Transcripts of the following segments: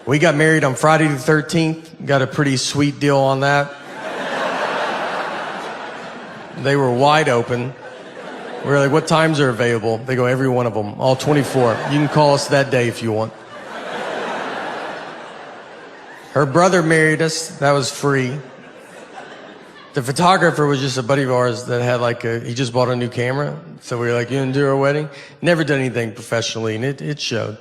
We got married on Friday the 13th. Got a pretty sweet deal on that. They were wide open. We were like, what times are available? They go, every one of them, all 24. You can call us that day if you want. Her brother married us. That was free. The photographer was just a buddy of ours that had he just bought a new camera. So we were like, you gonna do our wedding? Never done anything professionally, and it showed.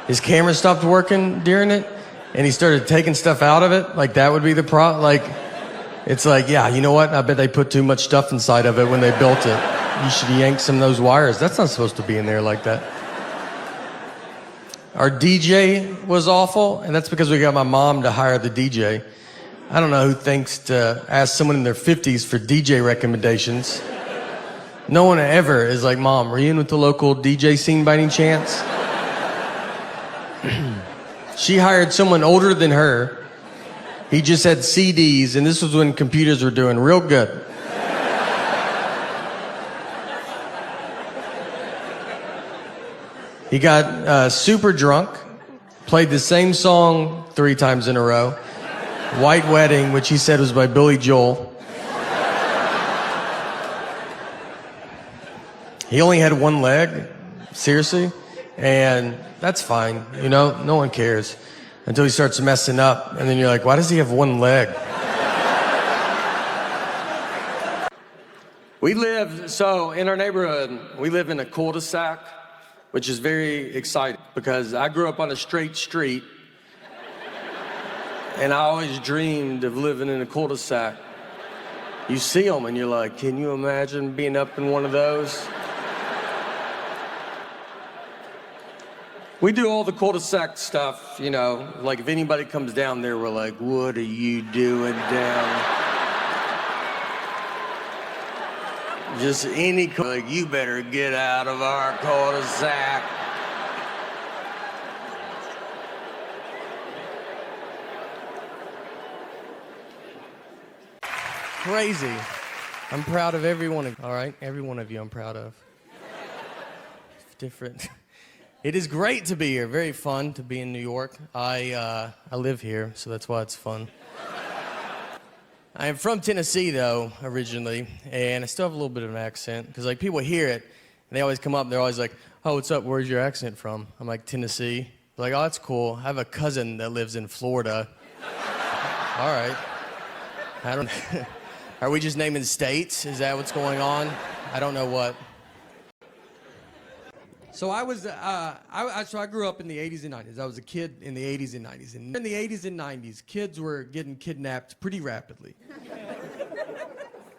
His camera stopped working during it, and he started taking stuff out of it. Like, that would be the problem. It's like, yeah, you know what? I bet they put too much stuff inside of it when they built it. You should yank some of those wires. That's not supposed to be in there like that. Our DJ was awful, and that's because we got my mom to hire the DJ. I don't know who thinks to ask someone in their 50s for DJ recommendations. No one ever is like, Mom, are you in with the local DJ scene by any chance? She hired someone older than her. He just had CDs, and this was when computers were doing real good. He got super drunk, played the same song 3 times in a row. White Wedding, which he said was by Billy Joel. He only had one leg, seriously, and that's fine, you know, no one cares. Until he starts messing up, and then you're like, why does he have one leg? In our neighborhood, we live in a cul-de-sac, which is very exciting because I grew up on a straight street, and I always dreamed of living in a cul-de-sac. You see them, and you're like, can you imagine being up in one of those? We do all the cul-de-sac stuff, you know, like if anybody comes down there, we're like, what are you doing down? Just like, you better get out of our cul-de-sac. Crazy. I'm proud of every one of you, all right? Every one of you I'm proud of. Different. It is great to be here. Very fun to be in New York. I live here, so that's why it's fun. I am from Tennessee, though, originally, and I still have a little bit of an accent, because people hear it, and they always come up, and they're always like, oh, what's up? Where's your accent from? I'm like, Tennessee. They're like, oh, that's cool. I have a cousin that lives in Florida. All right. I don't. Are we just naming states? Is that what's going on? I don't know what. So I grew up in the 80s and 90s. I was a kid in the 80s and 90s. And in the 80s and 90s, kids were getting kidnapped pretty rapidly.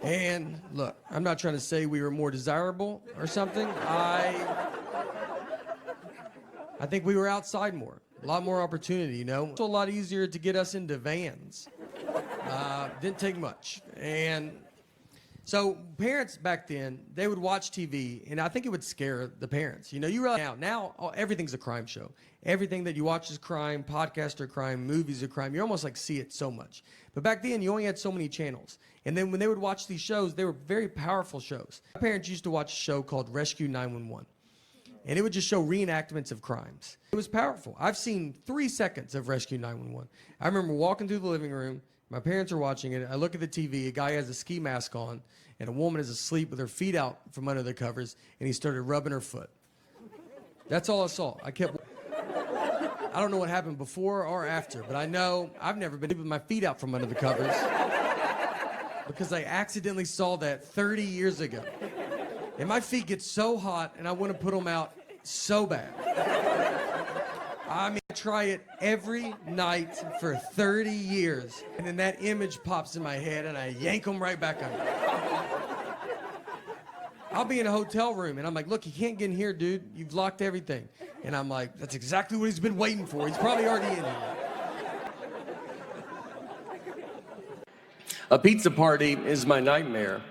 And look, I'm not trying to say we were more desirable or something. I think we were outside more. A lot more opportunity, you know? It's a lot easier to get us into vans. Didn't take much. And so parents back then, they would watch TV, and I think it would scare the parents. You know, you realize now everything's a crime show. Everything that you watch is crime, podcasts are crime, movies are crime. You almost see it so much. But back then, you only had so many channels. And then when they would watch these shows, they were very powerful shows. My parents used to watch a show called Rescue 911. And it would just show reenactments of crimes. It was powerful. I've seen 3 seconds of Rescue 911. I remember walking through the living room. My parents are watching it. I look at the TV. A guy has a ski mask on, and a woman is asleep with her feet out from under the covers, and he started rubbing her foot. That's all I saw. I don't know what happened before or after, but I know I've never been with my feet out from under the covers because I accidentally saw that 30 years ago. And my feet get so hot, and I want to put them out so bad. I mean, I try it every night for 30 years, and then that image pops in my head, and I yank them right back under. I'll be in a hotel room, and I'm like, look, you can't get in here, dude. You've locked everything. And I'm like, that's exactly what he's been waiting for. He's probably already in here. A pizza party is my nightmare.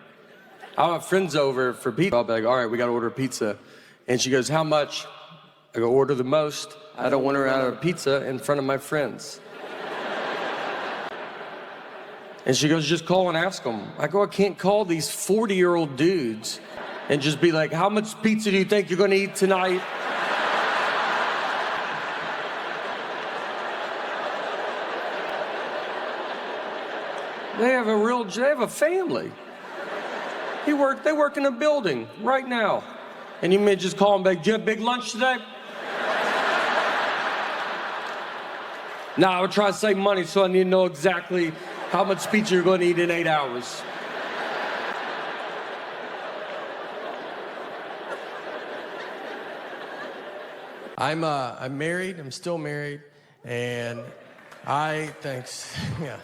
I'll have friends over for pizza. I'll be like, all right, we got to order pizza. And she goes, how much? I go, order the most. I don't want her out of pizza in front of my friends. And she goes, just call and ask them. I go, I can't call these 40-year-old dudes and just be like, how much pizza do you think you're going to eat tonight? They have a family. They work in a building right now. And you may just call them back, "Did you have big lunch today?" No, I would try to save money, so I need to know exactly how much pizza you're going to eat in 8 hours. I'm married. I'm still married, and thanks. Yeah.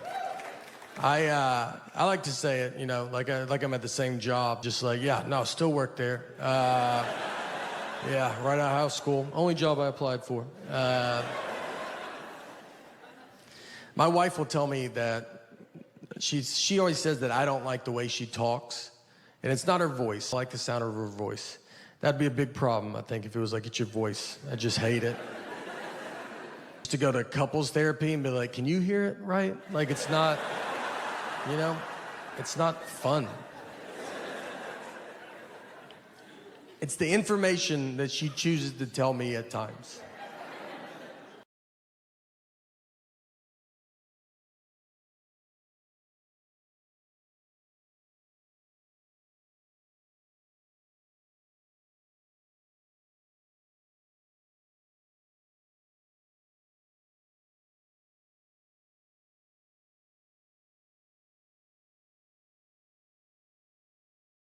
I like to say it, you know, like I'm at the same job, just like, yeah, no, still work there. Yeah, right out of house school. Only job I applied for. My wife will tell me that she always says that I don't like the way she talks, and it's not her voice. I like the sound of her voice. That'd be a big problem, I think, if it was like, it's your voice. I just hate it. To go to couples therapy and be like, can you hear it right? Like, it's not, you know, it's not fun. It's the information that she chooses to tell me at times.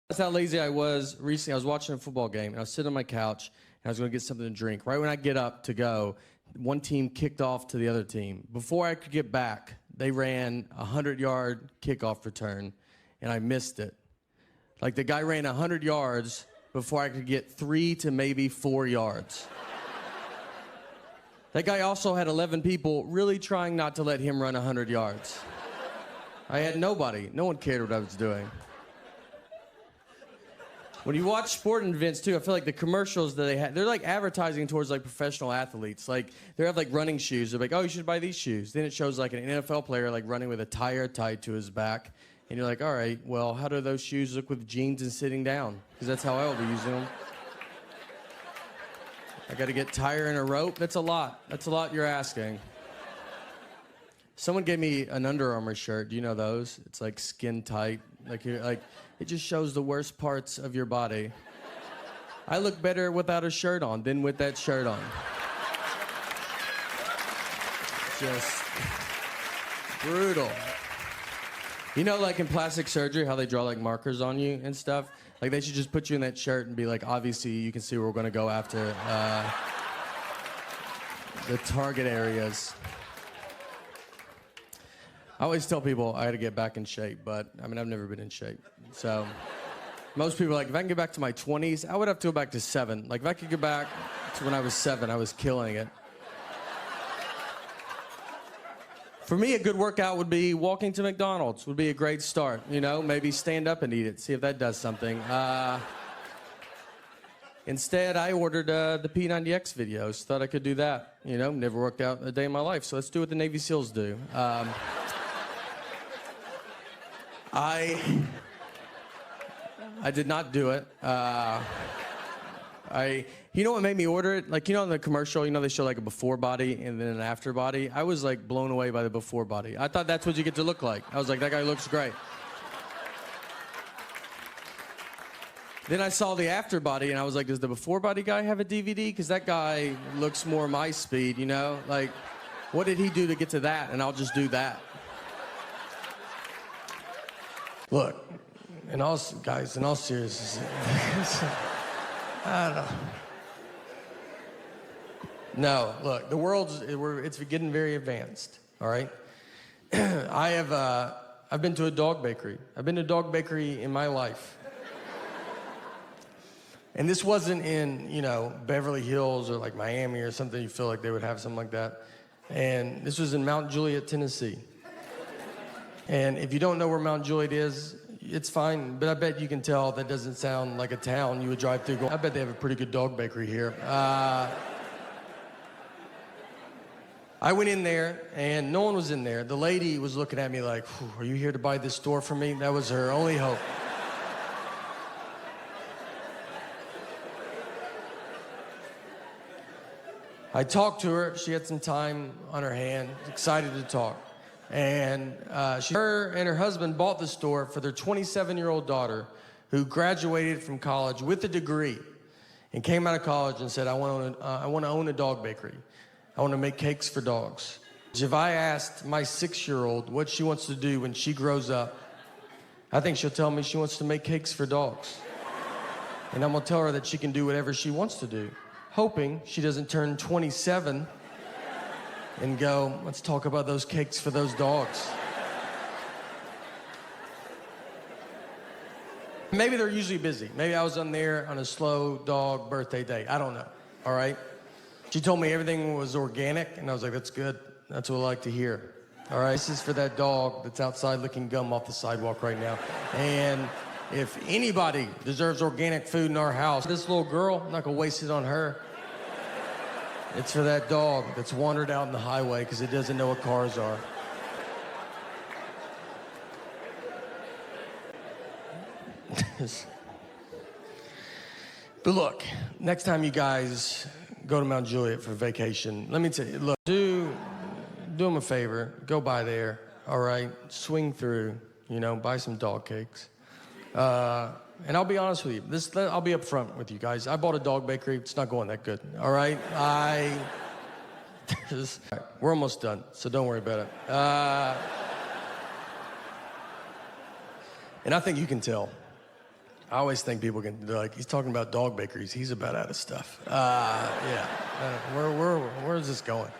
That's how lazy I was recently. I was watching a football game, and I was sitting on my couch, and I was going to get something to drink. Right when I get up to go, one team kicked off to the other team. Before I could get back, they ran a 100-yard kickoff return, and I missed it. Like, the guy ran 100 yards before I could get 3 to maybe 4 yards. That guy also had 11 people really trying not to let him run 100 yards. I had nobody. No one cared what I was doing. When you watch sporting events too, I feel like the commercials that they have, they're like advertising towards like professional athletes. Like, they have like running shoes. They're like, oh, you should buy these shoes. Then it shows like an NFL player like running with a tire tied to his back. And you're like, all right, well, how do those shoes look with jeans and sitting down? Because that's how I will be using them. I got to get tire and a rope. That's a lot. That's a lot you're asking. Someone gave me an Under Armour shirt. Do you know those? It's like skin tight. Like, it just shows the worst parts of your body. I look better without a shirt on than with that shirt on. Just brutal. You know, like in plastic surgery, how they draw like markers on you and stuff? Like, they should just put you in that shirt and be like, obviously you can see where we're gonna go after the target areas. I always tell people I gotta get back in shape, but I mean, I've never been in shape. So most people are like, if I can get back to my 20s, I would have to go back to 7. Like, if I could get back to when I was 7, I was killing it. For me, a good workout would be walking to McDonald's would be a great start. You know, maybe stand up and eat it, see if that does something. Instead, I ordered the P90X videos, thought I could do that. You know, never worked out a day in my life, so let's do what the Navy SEALs do. I did not do it. You know what made me order it? Like, you know, in the commercial, you know, they show like a before body and then an after body. I was like blown away by the before body. I thought that's what you get to look like. I was like, that guy looks great. Then I saw the after body and I was like, does the before body guy have a DVD? Because that guy looks more my speed, you know? Like, what did he do to get to that? And I'll just do that. Look, in all seriousness, I don't know. No, look, the it's getting very advanced, all right? I've been to a dog bakery. I've been to a dog bakery in my life. And this wasn't in, you know, Beverly Hills or like Miami or something. You feel like they would have something like that. And this was in Mount Juliet, Tennessee. And if you don't know where Mount Juliet is, it's fine, but I bet you can tell that doesn't sound like a town you would drive through. I bet they have a pretty good dog bakery here. I went in there, and no one was in there. The lady was looking at me like, are you here to buy this store for me? That was her only hope. I talked to her. She had some time on her hand, excited to talk. And her and her husband bought the store for their 27-year-old daughter who graduated from college with a degree and came out of college and said, I want to own a dog bakery. I want to make cakes for dogs. If I asked my 6-year-old what she wants to do when she grows up, I think she'll tell me she wants to make cakes for dogs. And I'm going to tell her that she can do whatever she wants to do, hoping she doesn't turn 27 and go, let's talk about those cakes for those dogs. Maybe they're usually busy. Maybe I was on there on a slow dog birthday day. I don't know, all right? She told me everything was organic, and I was like, that's good. That's what I like to hear. All right, this is for that dog that's outside licking gum off the sidewalk right now. And if anybody deserves organic food in our house, this little girl, I'm not gonna waste it on her. It's for that dog that's wandered out in the highway because it doesn't know what cars are. But look, next time you guys go to Mount Juliet for vacation, let me tell you, look, do them a favor, go by there, all right? Swing through, buy some dog cakes. And I'll be honest with you, I'll be up front with you guys. I bought a dog bakery, it's not going that good, all right? We're almost done, so don't worry about it. And I think you can tell. I always think people can, like, he's talking about dog bakeries, he's about out of stuff. Yeah, where is this going?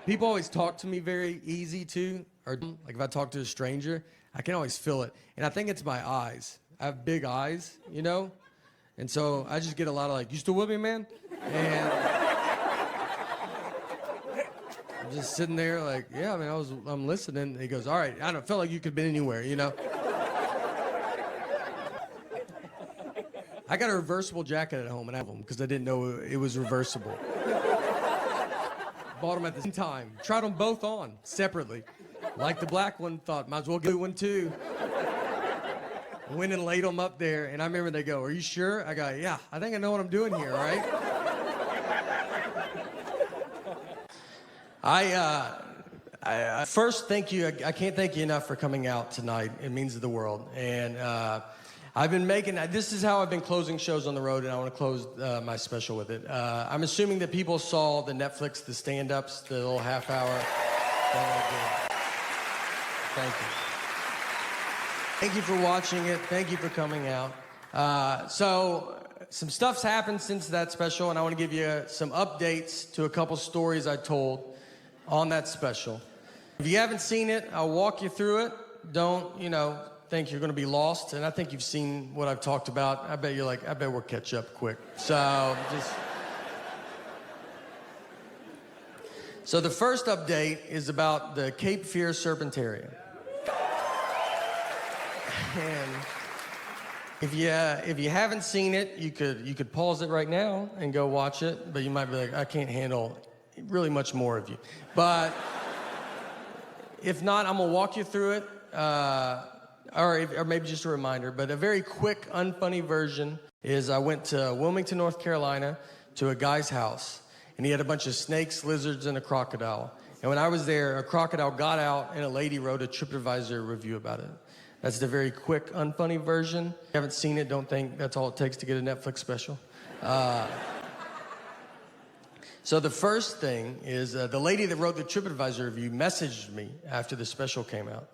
People always talk to me very easy too, or like if I talk to a stranger, I can always feel it. And I think it's my eyes. I have big eyes, And so I just get a lot of like, you still with me, man? And I'm just sitting there like, yeah, I'm listening. He goes, all right, I don't feel like you could have been anywhere, I got a reversible jacket at home and I have them because I didn't know it was reversible. Bought them at the same time. Tried them both on separately. Like the black one, thought might as well get one too. Went and laid them up there, and I remember they go, "Are you sure?" I go, "Yeah, I think I know what I'm doing here, right?" I first thank you. I can't thank you enough for coming out tonight. It means the world, and I've been this is how I've been closing shows on the road, and I want to close my special with it. I'm assuming that people saw the Netflix, the stand-ups, the little half hour. Thank you. Thank you for watching it. Thank you for coming out. So some stuff's happened since that special, and I want to give you some updates to a couple stories I told on that special. If you haven't seen it, I'll walk you through it. Don't, think you're going to be lost, and I think you've seen what I've talked about. I bet you're like, I bet we'll catch up quick. So the first update is about the Cape Fear Serpentarium. And if you haven't seen it, you could pause it right now and go watch it, but you might be like, I can't handle really much more of you. But if not, I'm gonna walk you through it. Or maybe just a reminder, but a very quick, unfunny version is I went to Wilmington, North Carolina, to a guy's house, and he had a bunch of snakes, lizards, and a crocodile. And when I was there, a crocodile got out, and a lady wrote a TripAdvisor review about it. That's the very quick, unfunny version. If you haven't seen it, don't think that's all it takes to get a Netflix special. So the first thing is the lady that wrote the TripAdvisor review messaged me after the special came out.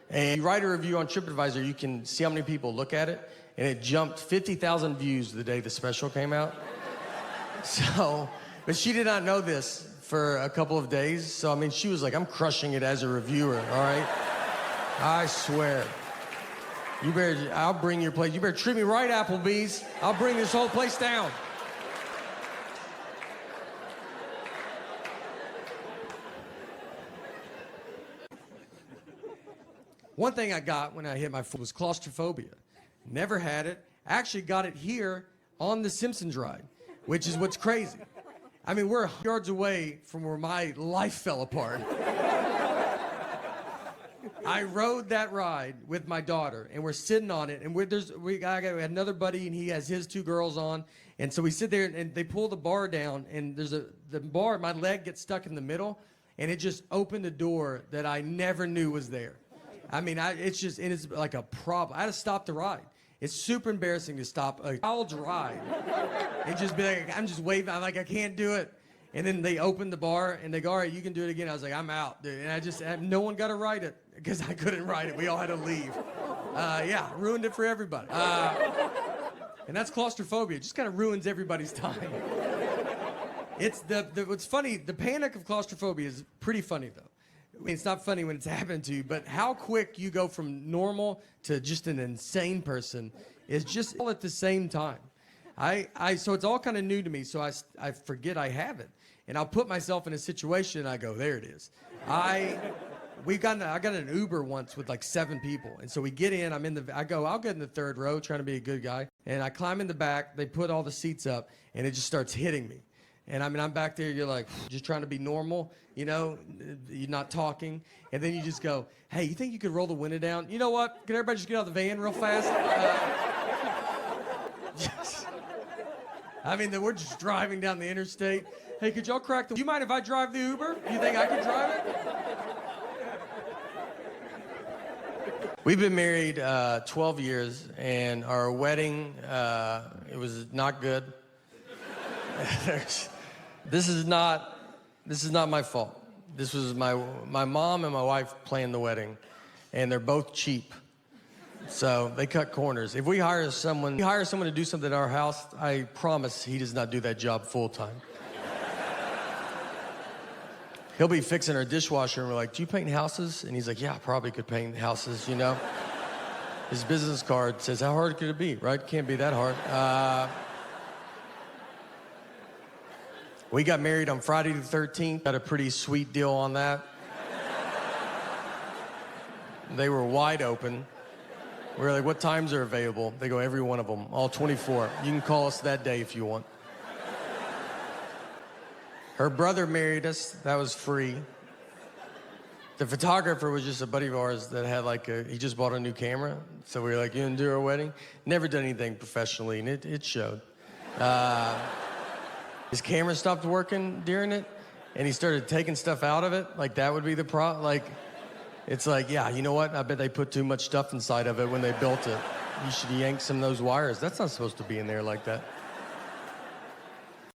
And you write a review on TripAdvisor, you can see how many people look at it, and it jumped 50,000 views the day the special came out. But she did not know this for a couple of days, so she was like, I'm crushing it as a reviewer, all right? I swear. I'll bring your place. You better treat me right, Applebee's. I'll bring this whole place down. One thing I got when I hit my foot was claustrophobia. Never had it. Actually got it here on the Simpsons ride, which is what's crazy. We're yards away from where my life fell apart. I rode that ride with my daughter, and we're sitting on it, and we had another buddy, and he has his two girls on, And so we sit there and they pull the bar down, and the bar, my leg gets stuck in the middle, and it just opened a door that I never knew was there. I mean, it's like a problem. I had to stop the ride. It's super embarrassing to stop a child's ride and just be like, I'm just waving. I'm like, I can't do it. And then they open the bar and they go, all right, you can do it again. I was like, I'm out, dude. And no one got to ride it because I couldn't ride it. We all had to leave. Yeah, ruined it for everybody. And that's claustrophobia. It just kind of ruins everybody's time. It's what's funny, the panic of claustrophobia is pretty funny though. I mean, it's not funny when it's happened to you, but how quick you go from normal to just an insane person is just all at the same time. So it's all kind of new to me, so I forget I have it. And I'll put myself in a situation and I go, there it is. I got an Uber once with like 7 people. And so we get in, I'll get in the 3rd row trying to be a good guy. And I climb in the back, they put all the seats up, and it just starts hitting me. And I mean, I'm back there, you're like, just trying to be normal, you know, you're not talking. And then you just go, hey, you think you could roll the window down? You know what? Can everybody just get out of the van real fast? I mean, we're just driving down the interstate. Hey, could y'all crack the... Do you mind if I drive the Uber? You think I could drive it? We've been married 12 years, and our wedding, it was not good. This is not my fault. This was my mom and my wife planned the wedding, and they're both cheap. So they cut corners. If we hire someone to do something at our house, I promise he does not do that job full time. He'll be fixing our dishwasher, and we're like, do you paint houses? And he's like, yeah, I probably could paint houses, you know? His business card says, how hard could it be, right? Can't be that hard. We got married on Friday the 13th. Got a pretty sweet deal on that. They were wide open. We were like, what times are available? They go, every one of them, all 24. You can call us that day if you want. Her brother married us. That was free. The photographer was just a buddy of ours that had he just bought a new camera. So we were like, you gonna do our wedding? Never done anything professionally, and it showed. His camera stopped working during it, and he started taking stuff out of it. Like, that would be the problem. It's like, yeah, you know what? I bet they put too much stuff inside of it when they built it. You should yank some of those wires. That's not supposed to be in there like that.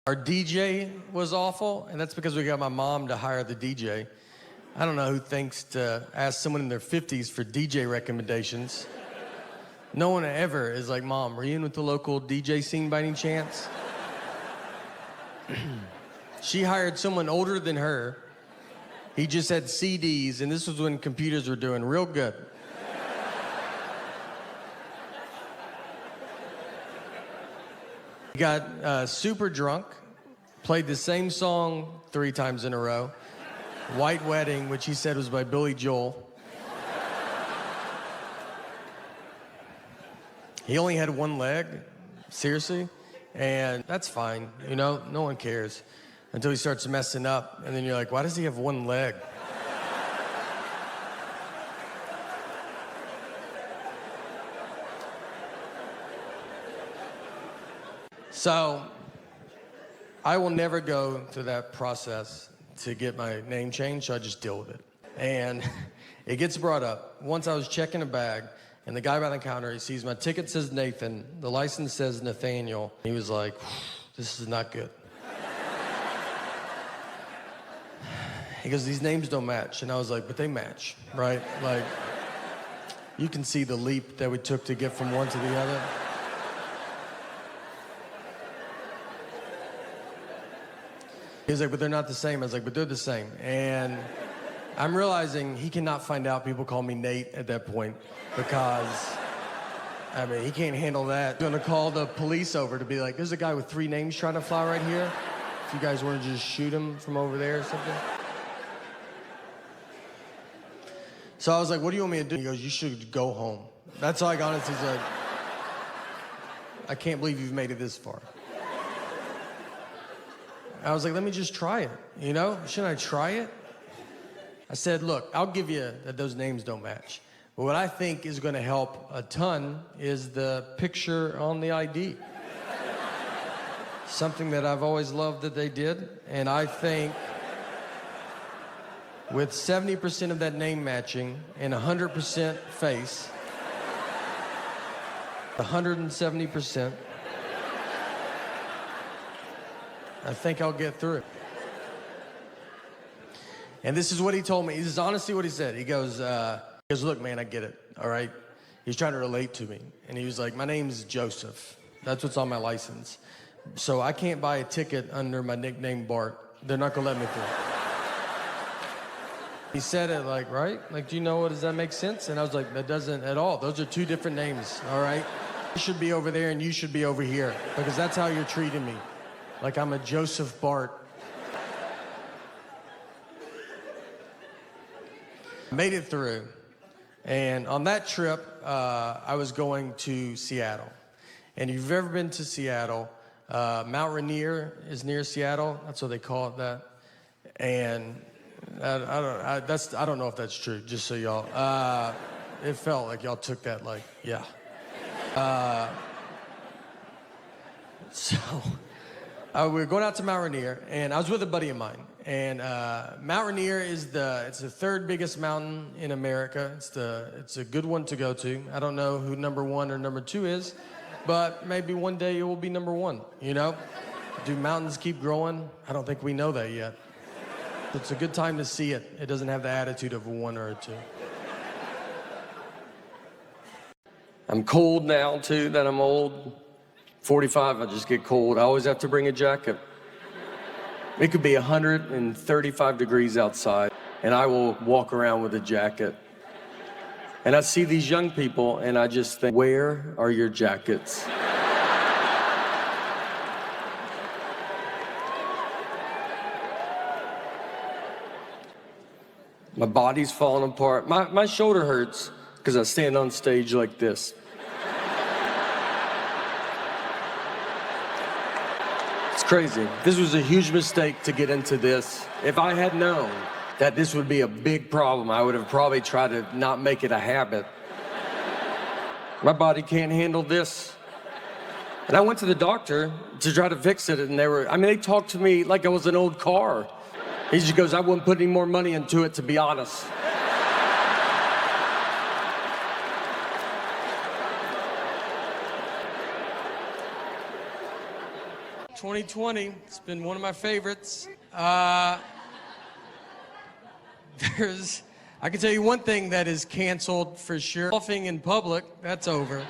Our DJ was awful, and that's because we got my mom to hire the DJ. I don't know who thinks to ask someone in their 50s for DJ recommendations. No one ever is like, Mom, are you in with the local DJ scene by any chance? She hired someone older than her. He just had CDs, and this was when computers were doing real good. He got super drunk, played the same song 3 times in a row. White Wedding, which he said was by Billy Joel. He only had 1 leg, seriously, and that's fine, you know, no one cares. Until he starts messing up, and then you're like, why does he have 1 leg? So, I will never go through that process to get my name changed, so I just deal with it. And it gets brought up. Once I was checking a bag, and the guy behind the counter, he sees my ticket says Nathan, the license says Nathaniel. He was like, this is not good. He goes, these names don't match. And I was like, but they match, right? Like, you can see the leap that we took to get from one to the other. He was like, but they're not the same. I was like, but they're the same. And I'm realizing he cannot find out people call me Nate at that point because, I mean, he can't handle that. I'm gonna call the police over to be like, there's a guy with 3 names trying to fly right here. If you guys want to just shoot him from over there or something. So I was like, what do you want me to do? He goes, you should go home. That's all I got. He's like, I can't believe you've made it this far. I was like, let me just try it, you know? Shouldn't I try it? I said, look, I'll give you that those names don't match. But what I think is gonna help a ton is the picture on the ID. something that I've always loved that they did. And I think with 70% of that name matching and 100% face, 170%, I think I'll get through. And this is what he told me. This is honestly what he said. He goes, look, man, I get it, all right? He's trying to relate to me. And he was like, my name's Joseph. That's what's on my license. So I can't buy a ticket under my nickname Bart. They're not gonna let me through. He said it like, right? Like, do you know what, does that make sense? And I was like, that doesn't at all. Those are two different names, all right? You should be over there and you should be over here because that's how you're treating me. Like I'm a Joseph Bart. Made it through. And on that trip, I was going to Seattle. And if you've ever been to Seattle, Mount Rainier is near Seattle. That's what they call it that. And I don't know if that's true, just so y'all, it felt like y'all took that like, yeah. So we were going out to Mount Rainier, and I was with a buddy of mine. And Mount Rainier is it's the third biggest mountain in America. It's a good one to go to. I don't know who number 1 or number 2 is, but maybe one day it will be number 1, you know? Do mountains keep growing? I don't think we know that yet. It's a good time to see it. It doesn't have the attitude of a 1 or a 2. I'm cold now, too, that I'm old. 45, I just get cold. I always have to bring a jacket. It could be 135 degrees outside, and I will walk around with a jacket. And I see these young people, and I just think, where are your jackets? My body's falling apart. My shoulder hurts because I stand on stage like this. It's crazy. This was a huge mistake to get into this. If I had known that this would be a big problem, I would have probably tried to not make it a habit. My body can't handle this. And I went to the doctor to try to fix it, and they talked to me like I was an old car. He just goes, I wouldn't put any more money into it, to be honest. "2020, it's been one of my favorites. I can tell you one thing that is canceled for sure. Coughing in public, that's over.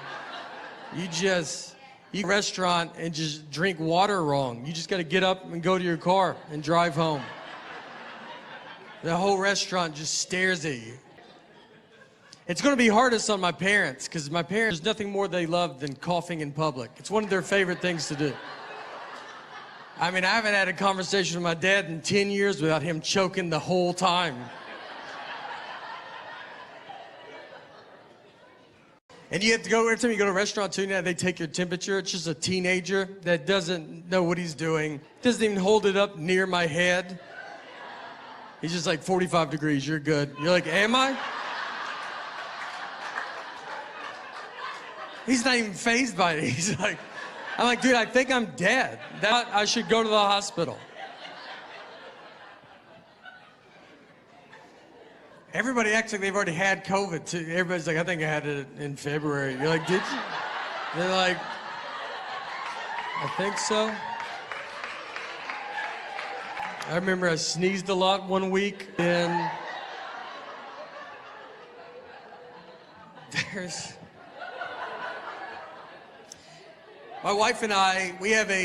You go to a restaurant and just drink water wrong. You just got to get up and go to your car and drive home. The whole restaurant just stares at you. It's going to be hardest on my parents because my parents, there's nothing more they love than coughing in public. It's one of their favorite things to do. I mean, I haven't had a conversation with my dad in 10 years without him choking the whole time. And you have to go, every time you go to a restaurant too, now they take your temperature. It's just a teenager that doesn't know what he's doing. Doesn't even hold it up near my head. He's just like 45 degrees, you're good. You're like, am I? He's not even fazed by it. He's like, I'm like, dude, I think I'm dead. I should go to the hospital. Everybody acts like they've already had COVID too. Everybody's like, I think I had it in February. You're like, did you? They're like, I think so. I remember I sneezed a lot one week, and my wife and I, we have an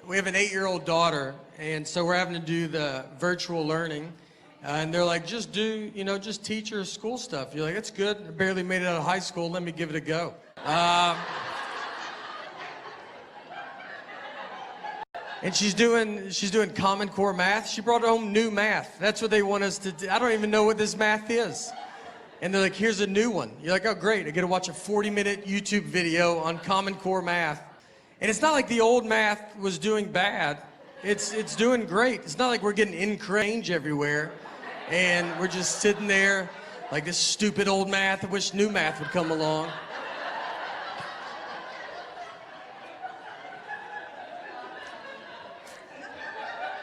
8-year-old daughter, and so we're having to do the virtual learning. And they're like, just teach her school stuff. You're like, that's good. I barely made it out of high school. Let me give it a go. And she's doing Common Core math. She brought home new math. That's what they want us to do. I don't even know what this math is. And they're like, here's a new one. You're like, oh, great. I get to watch a 40-minute YouTube video on Common Core math. And it's not like the old math was doing bad. It's doing great. It's not like we're getting incorrect everywhere. And we're just sitting there like this stupid old math. I wish new math would come along.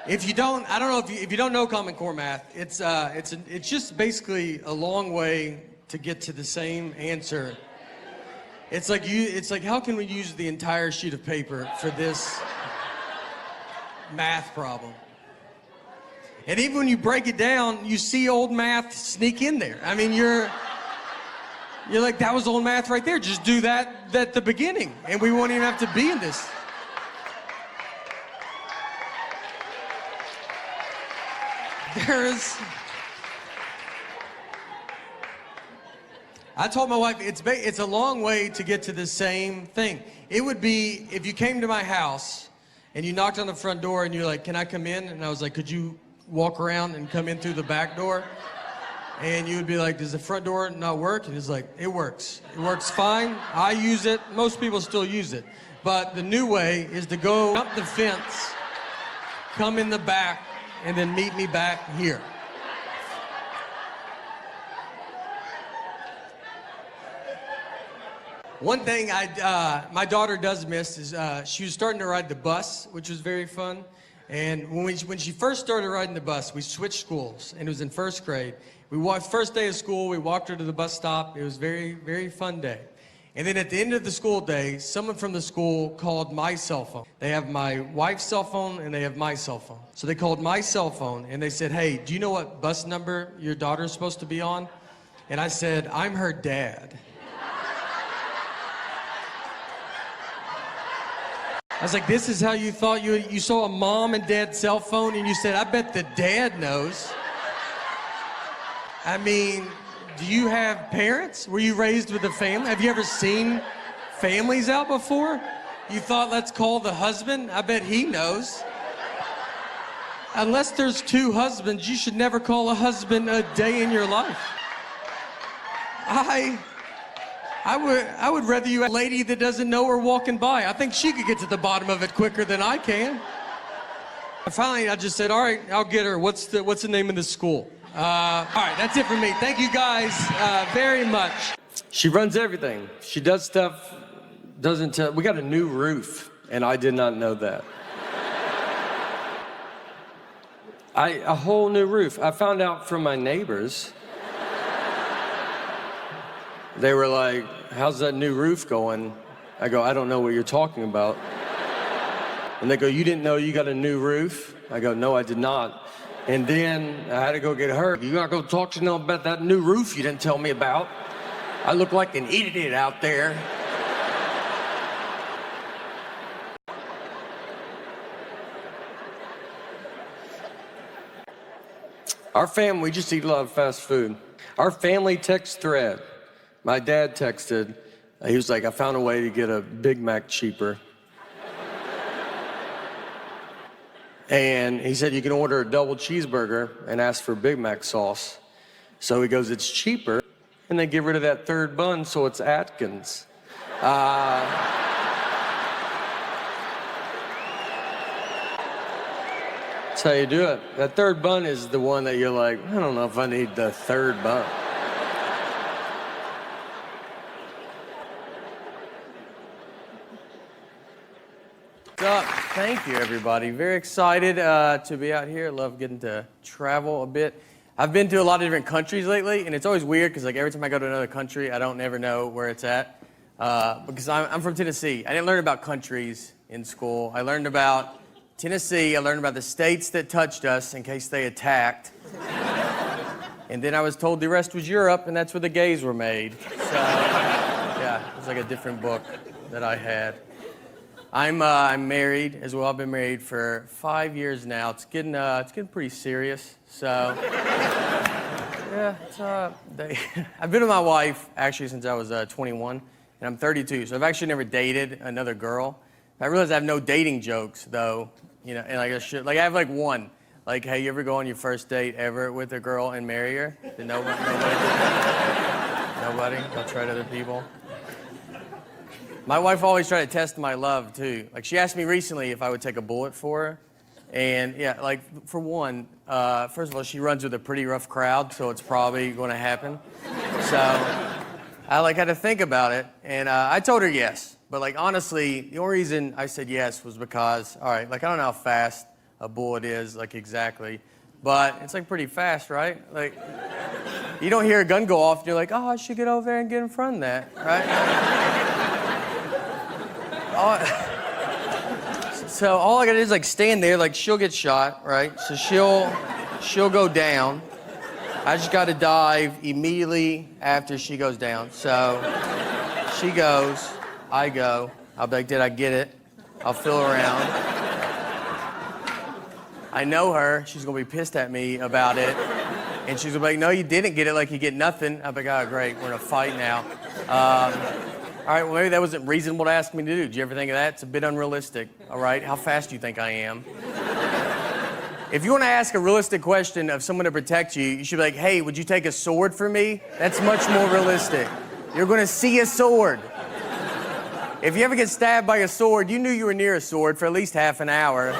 If you don't, I don't know if you don't know Common Core math, it's just basically a long way to get to the same answer. It's like how can we use the entire sheet of paper for this math problem? And even when you break it down, you see old math sneak in there. I mean, you're like, that was old math right there. Just do that at the beginning, and we won't even have to be in this. I told my wife, it's a long way to get to the same thing. It would be if you came to my house and you knocked on the front door and you're like, can I come in? And I was like, could you walk around and come in through the back door? And you would be like, does the front door not work? And he's like, it works. It works fine. I use it. Most people still use it. But the new way is to go up the fence, come in the back, and then meet me back here. One thing my daughter does miss is she was starting to ride the bus, which was very fun. And when she first started riding the bus, we switched schools, and it was in first grade. First day of school, we walked her to the bus stop. It was a very, very fun day. And then at the end of the school day, someone from the school called my cell phone. They have my wife's cell phone, and they have my cell phone. So they called my cell phone, and they said, hey, do you know what bus number your daughter's supposed to be on? And I said, I'm her dad. I was like, this is how you thought you saw a mom and dad cell phone and you said, I bet the dad knows. I mean, do you have parents? Were you raised with a family? Have you ever seen families out before? You thought, let's call the husband? I bet he knows. Unless there's two husbands, you should never call a husband a day in your life. I would rather you have a lady that doesn't know her walking by. I think she could get to the bottom of it quicker than I can. And finally, I just said, all right, I'll get her. What's the name of the school? All right, that's it for me. Thank you guys very much. She runs everything. She does stuff, doesn't tell. We got a new roof, and I did not know that. A whole new roof. I found out from my neighbors. They were like, how's that new roof going? I go, I don't know what you're talking about. And they go, you didn't know you got a new roof? I go, no, I did not. And then I had to go get her. You gotta go talk to them about that new roof you didn't tell me about. I look like an idiot out there. Our family, we just eat a lot of fast food. Our family text thread. My dad texted, he was like, I found a way to get a Big Mac cheaper. And he said, you can order a double cheeseburger and ask for Big Mac sauce. So he goes, it's cheaper, and they get rid of that third bun, so it's Atkins. That's how you do it. That third bun is the one that you're like, I don't know if I need the third bun. What's up? Thank you, everybody. Very excited to be out here. Love getting to travel a bit. I've been to a lot of different countries lately, and it's always weird because like every time I go to another country, I don't ever know where it's at. Because I'm from Tennessee. I didn't learn about countries in school. I learned about Tennessee. I learned about the states that touched us in case they attacked. And then I was told the rest was Europe, and that's where the gays were made. So, yeah, it was like a different book that I had. I'm married as well. I've been married for 5 years now. It's getting pretty serious. So, yeah, I've been with my wife actually since I was 21, and I'm 32. So I've actually never dated another girl. I realize I have no dating jokes though, you know, and like I have like one. Like, hey, you ever go on your first date ever with a girl and marry her? Did nobody did that? Nobody? Don't try to other people. My wife always tried to test my love, too. Like, she asked me recently if I would take a bullet for her. And, yeah, like, for one, first of all, she runs with a pretty rough crowd, so it's probably going to happen. So I, like, had to think about it, and I told her yes. But, like, honestly, the only reason I said yes was because, all right, like, I don't know how fast a bullet is, like exactly. But it's like pretty fast, right? Like, you don't hear a gun go off, and you're like, oh, I should get over there and get in front of that, right? So all I gotta do is like stand there, like she'll get shot, right? So she'll go down. I just gotta dive immediately after she goes down. So she goes, I go. I'll be like, did I get it? I'll feel around. I know her. She's gonna be pissed at me about it. And she's gonna be like, no, you didn't get it, like you get nothing. I'll be like, oh, great, we're in a fight now. All right, well, maybe that wasn't reasonable to ask me to do. Did you ever think of that? It's a bit unrealistic, all right? How fast do you think I am? If you wanna ask a realistic question of someone to protect you, you should be like, hey, would you take a sword for me? That's much more realistic. You're gonna see a sword. If you ever get stabbed by a sword, you knew you were near a sword for at least half an hour.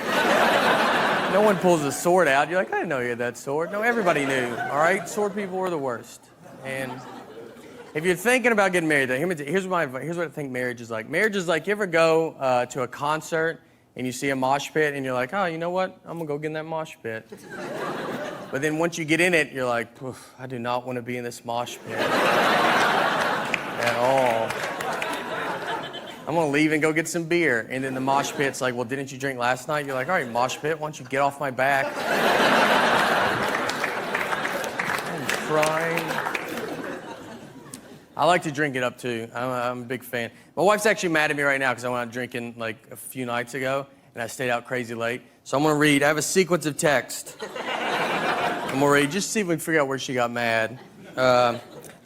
No one pulls a sword out. You're like, I didn't know you had that sword. No, everybody knew, all right? Sword people were the worst. And if you're thinking about getting married, here's what I think marriage is like. Marriage is like, you ever go to a concert and you see a mosh pit and you're like, oh, you know what? I'm gonna go get in that mosh pit. But then once you get in it, you're like, I do not want to be in this mosh pit at all. I'm gonna leave and go get some beer. And then the mosh pit's like, well, didn't you drink last night? You're like, all right, mosh pit, why don't you get off my back? I'm crying. I like to drink it up too. I'm a big fan. My wife's actually mad at me right now because I went out drinking like a few nights ago and I stayed out crazy late. So I'm gonna read, I have a sequence of text. I'm gonna read, just see if we can figure out where she got mad.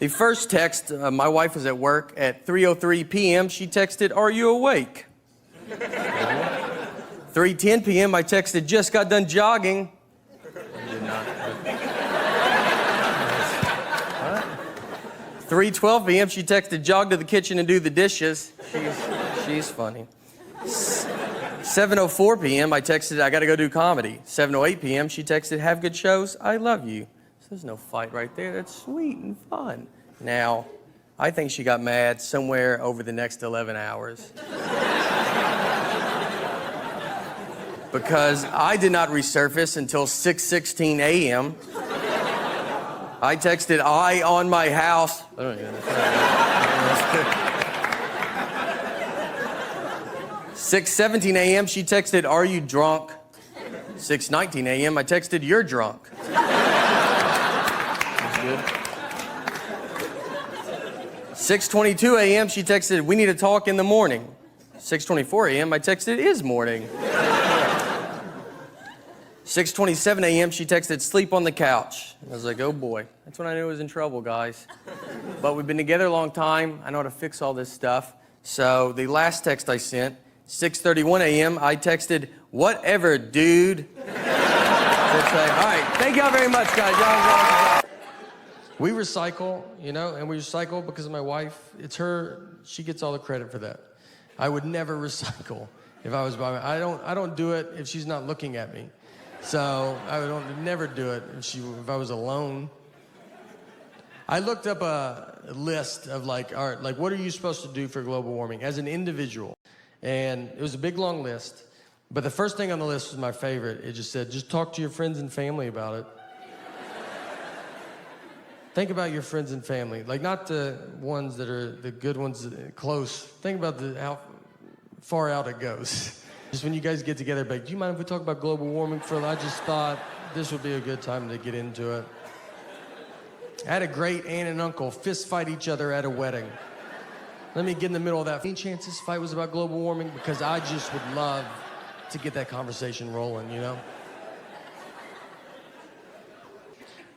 The first text, my wife was at work at 3:03 p.m. She texted, are you awake? 3:10 p.m. I texted, just got done jogging. I did not. 3:12 p.m. she texted, jog to the kitchen and do the dishes. She's funny. 7:04 p.m. I texted, I gotta go do comedy. 7:08 p.m. she texted, have good shows, I love you. There's no fight right there. That's sweet and fun. Now, I think she got mad somewhere over the next 11 hours. Because I did not resurface until 6:16 a.m. I texted, I on my house. 6:17 a.m. she texted, are you drunk? 6:19 a.m. I texted, you're drunk. 6:22 a.m. she texted, we need to talk in the morning. 6:24 a.m. I texted, it is morning. 6:27 a.m. she texted, sleep on the couch. I was like, oh boy. That's when I knew I was in trouble, guys. But we've been together a long time. I know how to fix all this stuff. So the last text I sent, 6:31 a.m. I texted, whatever, dude. All right, thank y'all very much, guys. Y'all. We recycle, and we recycle because of my wife. It's her, she gets all the credit for that. I would never recycle if I was by my, I don't do it if she's not looking at me. So I would never do it if I was alone. I looked up a list of like what are you supposed to do for global warming as an individual? And it was a big long list, but the first thing on the list was my favorite. It just said, just talk to your friends and family about it. Think about your friends and family, like not the ones that are the good ones, close. Think about how far out it goes. Just when you guys get together, like, do you mind if we talk about global warming for a little? I just thought this would be a good time to get into it. I had a great aunt and uncle fist fight each other at a wedding. Let me get in the middle of that. Any chance this fight was about global warming? Because I just would love to get that conversation rolling,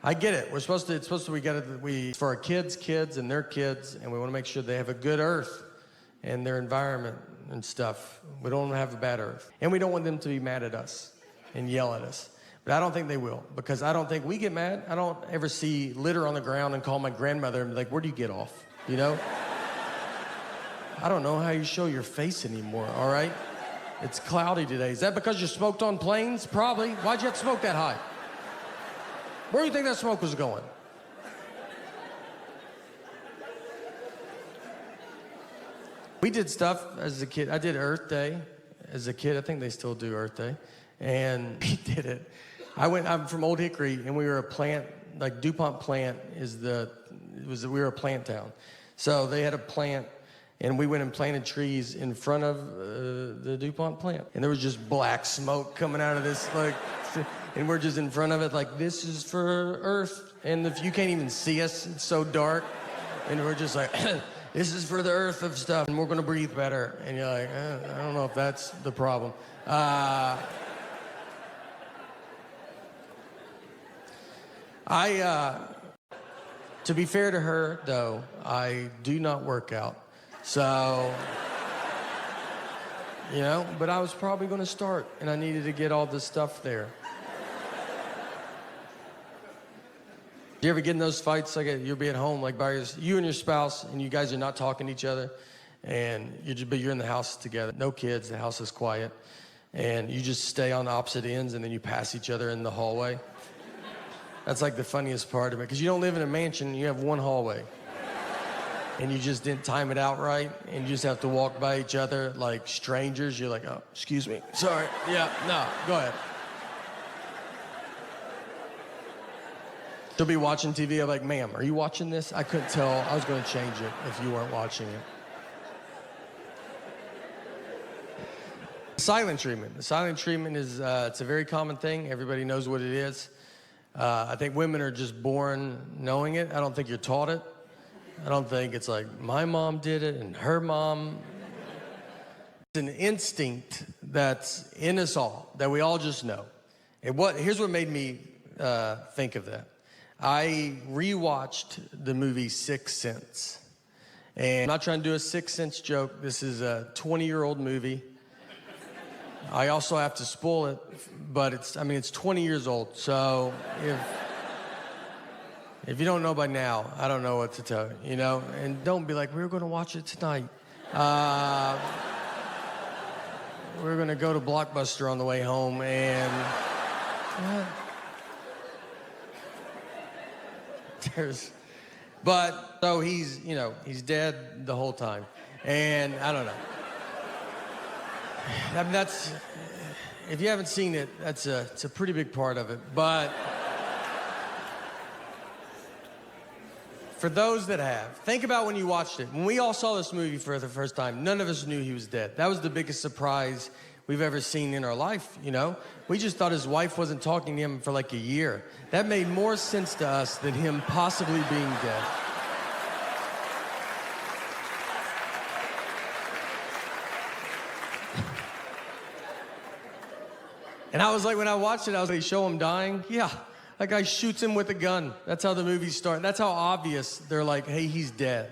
I get it. It's supposed to, for our kids and their kids, and we want to make sure they have a good earth and their environment and stuff. We don't want to have a bad earth. And we don't want them to be mad at us and yell at us. But I don't think they will, because I don't think we get mad. I don't ever see litter on the ground and call my grandmother and be like, where do you get off, I don't know how you show your face anymore, all right? It's cloudy today. Is that because you smoked on planes? Probably. Why'd you have to smoke that high? Where do you think that smoke was going? We did stuff as a kid. I did Earth Day as a kid. I think they still do Earth Day. and he did it. I'm from Old Hickory, and we were a plant, like DuPont plant we were a plant town. So they had a plant, and we went and planted trees in front of the DuPont plant. And there was just black smoke coming out of this, like, and we're just in front of it, like, this is for Earth. And if you can't even see us, it's so dark. And we're just like, this is for the Earth of stuff, and we're gonna breathe better. And you're like, I don't know if that's the problem. To be fair to her, though, I do not work out. So, but I was probably going to start, and I needed to get all this stuff there. Do you ever get in those fights, like you'll be at home, like you and your spouse, and you guys are not talking to each other, and you're in the house together, no kids, the house is quiet, and you just stay on opposite ends, and then you pass each other in the hallway? That's like the funniest part of it, because you don't live in a mansion, you have one hallway. And you just didn't time it out right, and you just have to walk by each other like strangers. You're like, oh, excuse me, sorry, yeah, no, go ahead. She'll be watching TV, I'm like, ma'am, are you watching this? I couldn't tell, I was gonna change it if you weren't watching it. Silent treatment. The silent treatment is, it's a very common thing. Everybody knows what it is. I think women are just born knowing it. I don't think you're taught it. I don't think it's like, my mom did it and her mom. It's an instinct that's in us all, that we all just know. And here's what made me think of that. I rewatched the movie Sixth Sense. And I'm not trying to do a Sixth Sense joke. This is a 20-year-old movie. I also have to spoil it, but it's 20 years old. So if you don't know by now, I don't know what to tell you, And don't be like, we were going to watch it tonight. We're going to go to Blockbuster on the way home, and so he's dead the whole time, and I don't know. If you haven't seen it, it's a pretty big part of it. But for those that have, think about when you watched it. When we all saw this movie for the first time, none of us knew he was dead. That was the biggest surprise we've ever seen in our life, We just thought his wife wasn't talking to him for like a year. That made more sense to us than him possibly being dead. And I was like, when I watched it, I was like, show him dying? Yeah, that guy shoots him with a gun. That's how the movie starts. That's how obvious they're like, hey, he's dead.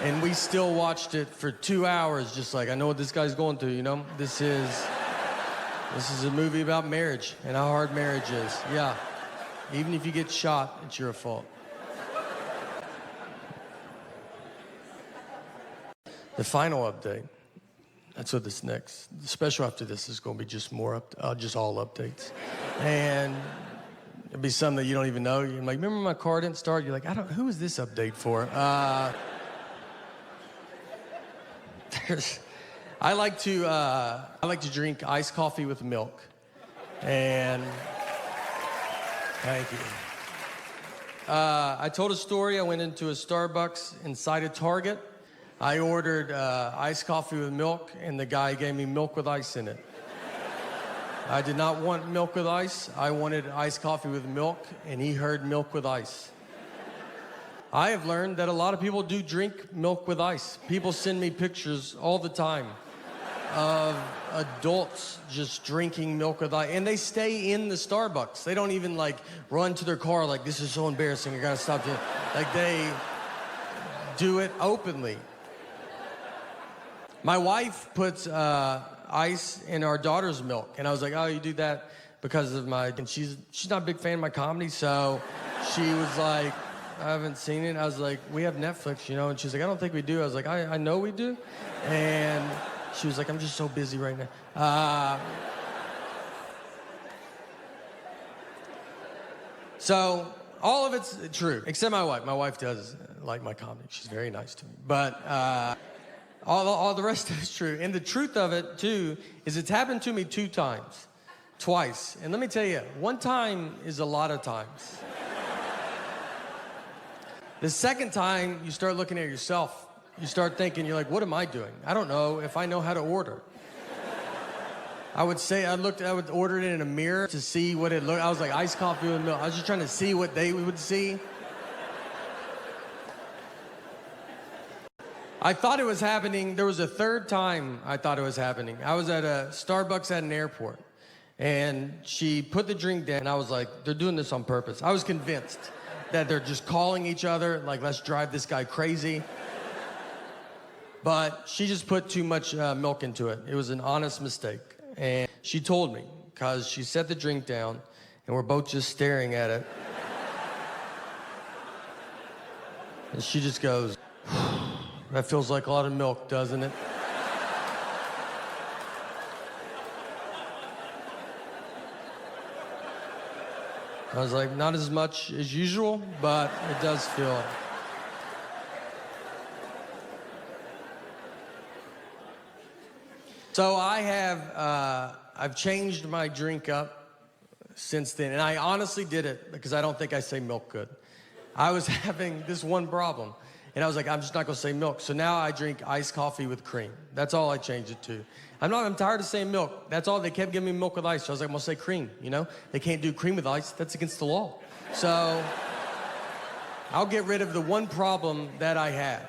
And we still watched it for 2 hours, just like, I know what this guy's going through, This is a movie about marriage and how hard marriage is. Yeah, even if you get shot, it's your fault. The final update. That's what this next, the special after this is going to be just just all updates. And it'll be something that you don't even know. You're like, remember my car didn't start? You're like, who is this update for? I like to drink iced coffee with milk. And thank you. I told a story. I went into a Starbucks inside a Target. I ordered iced coffee with milk, and the guy gave me milk with ice in it. I did not want milk with ice. I wanted iced coffee with milk, and he heard milk with ice. I have learned that a lot of people do drink milk with ice. People send me pictures all the time of adults just drinking milk with ice, and they stay in the Starbucks. They don't even run to their car like, this is so embarrassing, I gotta stop doing it. They do it openly. My wife puts ice in our daughter's milk, and I was like, oh, you do that because of and she's not a big fan of my comedy, so she was like, I haven't seen it. I was like, we have Netflix, and she's like, I don't think we do. I was like, I know we do. And she was like, I'm just so busy right now. So all of it's true, except my wife. My wife does like my comedy. She's very nice to me. But all the rest of it's true. And the truth of it, too, is it's happened to me 2 times. twice. And let me tell you, one time is a lot of times. The second time, you start looking at yourself. You start thinking, you're like, what am I doing? I don't know if I know how to order. I would order it in a mirror to see what it looked. I was like, iced coffee with milk. I was just trying to see what they would see. I thought it was happening. There was a third time I thought it was happening. I was at a Starbucks at an airport, and she put the drink down, and I was like, they're doing this on purpose. I was convinced that they're just calling each other, like, let's drive this guy crazy. But she just put too much milk into it. It was an honest mistake. And she told me, because she set the drink down, and we're both just staring at it. And she just goes, that feels like a lot of milk, doesn't it? I was like, not as much as usual, but it does feel. So I've changed my drink up since then, and I honestly did it because I don't think I say milk good. I was having this one problem, and I was like, I'm just not gonna say milk. So now I drink iced coffee with cream. That's all I changed it to. I'm tired of saying milk. That's all, they kept giving me milk with ice. So I was like, I'm gonna say cream, you know? They can't do cream with ice, that's against the law. So I'll get rid of the one problem that I had.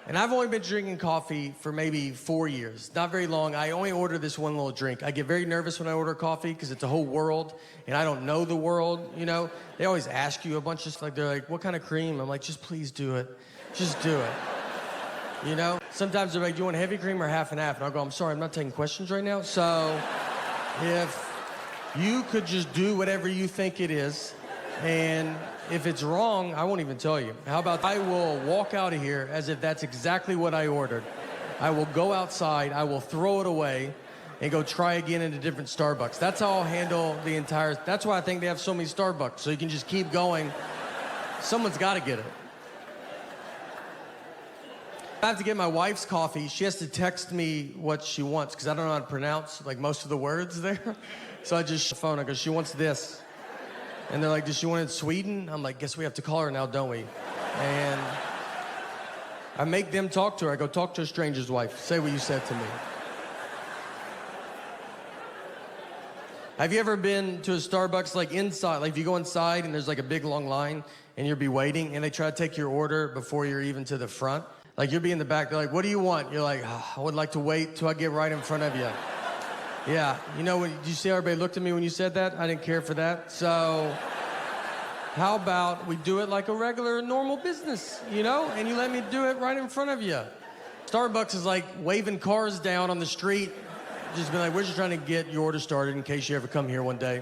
And I've only been drinking coffee for maybe 4 years, not very long. I only order this one little drink. I get very nervous when I order coffee because it's a whole world, and I don't know the world, you know? They always ask you a bunch of stuff, they're like, what kind of cream? I'm like, just please do it. Just do it. You know? Sometimes they're like, do you want heavy cream or half and half? And I'll go, I'm sorry, I'm not taking questions right now. So if you could just do whatever you think it is, and if it's wrong, I won't even tell you. How about I will walk out of here as if that's exactly what I ordered. I will go outside, I will throw it away, and go try again at a different Starbucks. That's how I'll handle the entire, that's why I think they have so many Starbucks, so you can just keep going. Someone's gotta get it. I have to get my wife's coffee. She has to text me what she wants, because I don't know how to pronounce like most of the words there. So I just phone, I go, she wants this. And they're like, does she want it in Sweden? I'm like, guess we have to call her now, don't we? And I make them talk to her. I go, talk to a stranger's wife. Say what you said to me. Have you ever been to a Starbucks, like inside, like if you go inside and there's like a big long line and you'll be waiting and they try to take your order before you're even to the front? Like you'll be in the back, they're like, what do you want? You're like, oh, I would like to wait till I get right in front of you. Yeah, you know, did you see how everybody looked at me when you said that? I didn't care for that. So how about we do it like a regular, normal business, you know? And you let me do it right in front of you. Starbucks is like waving cars down on the street. Just be like, we're just trying to get your order started in case you ever come here one day.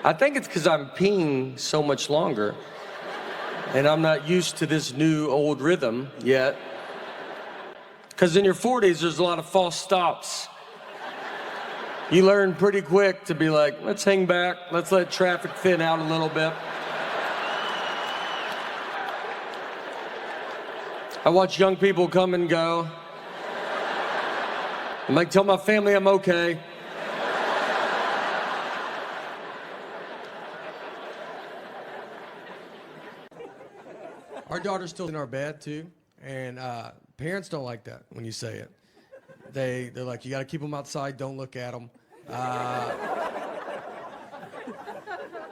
I think it's because I'm peeing so much longer, and I'm not used to this new old rhythm yet. Because in your 40s, there's a lot of false stops. You learn pretty quick to be like, let's hang back, let's let traffic thin out a little bit. I watch young people come and go. I'm like, tell my family I'm okay. Our daughter's still in our bed too, and parents don't like that when you say it. They're like, you got to keep them outside. Don't look at them.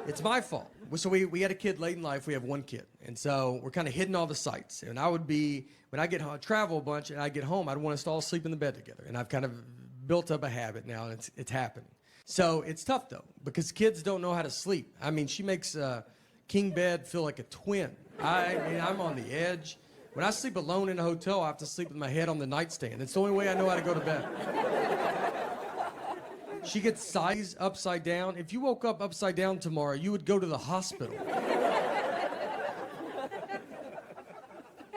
It's my fault. So we had a kid late in life. We have one kid, and so we're kind of hitting all the sites. And I would be when I get home, travel a bunch, and I get home, I'd want us to all sleep in the bed together. And I've kind of built up a habit now, and it's happening. So it's tough though because kids don't know how to sleep. I mean, she makes king bed feel like a twin. I mean, I'm on the edge. When I sleep alone in a hotel, I have to sleep with my head on the nightstand. It's the only way I know how to go to bed. She gets sized upside down. If you woke up upside down tomorrow, you would go to the hospital.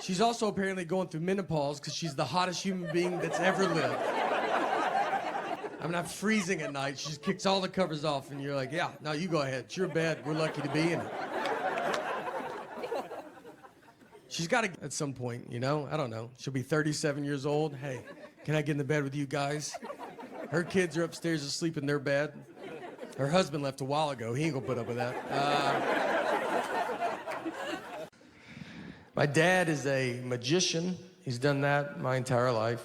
She's also apparently going through menopause because she's the hottest human being that's ever lived. I mean, I'm freezing at night. She just kicks all the covers off, and you're like, yeah, no, you go ahead. It's your bed. We're lucky to be in it. She's got to, at some point, you know? I don't know. She'll be 37 years old. Hey, can I get in the bed with you guys? Her kids are upstairs asleep in their bed. Her husband left a while ago. He ain't gonna put up with that. My dad is a magician. He's done that my entire life.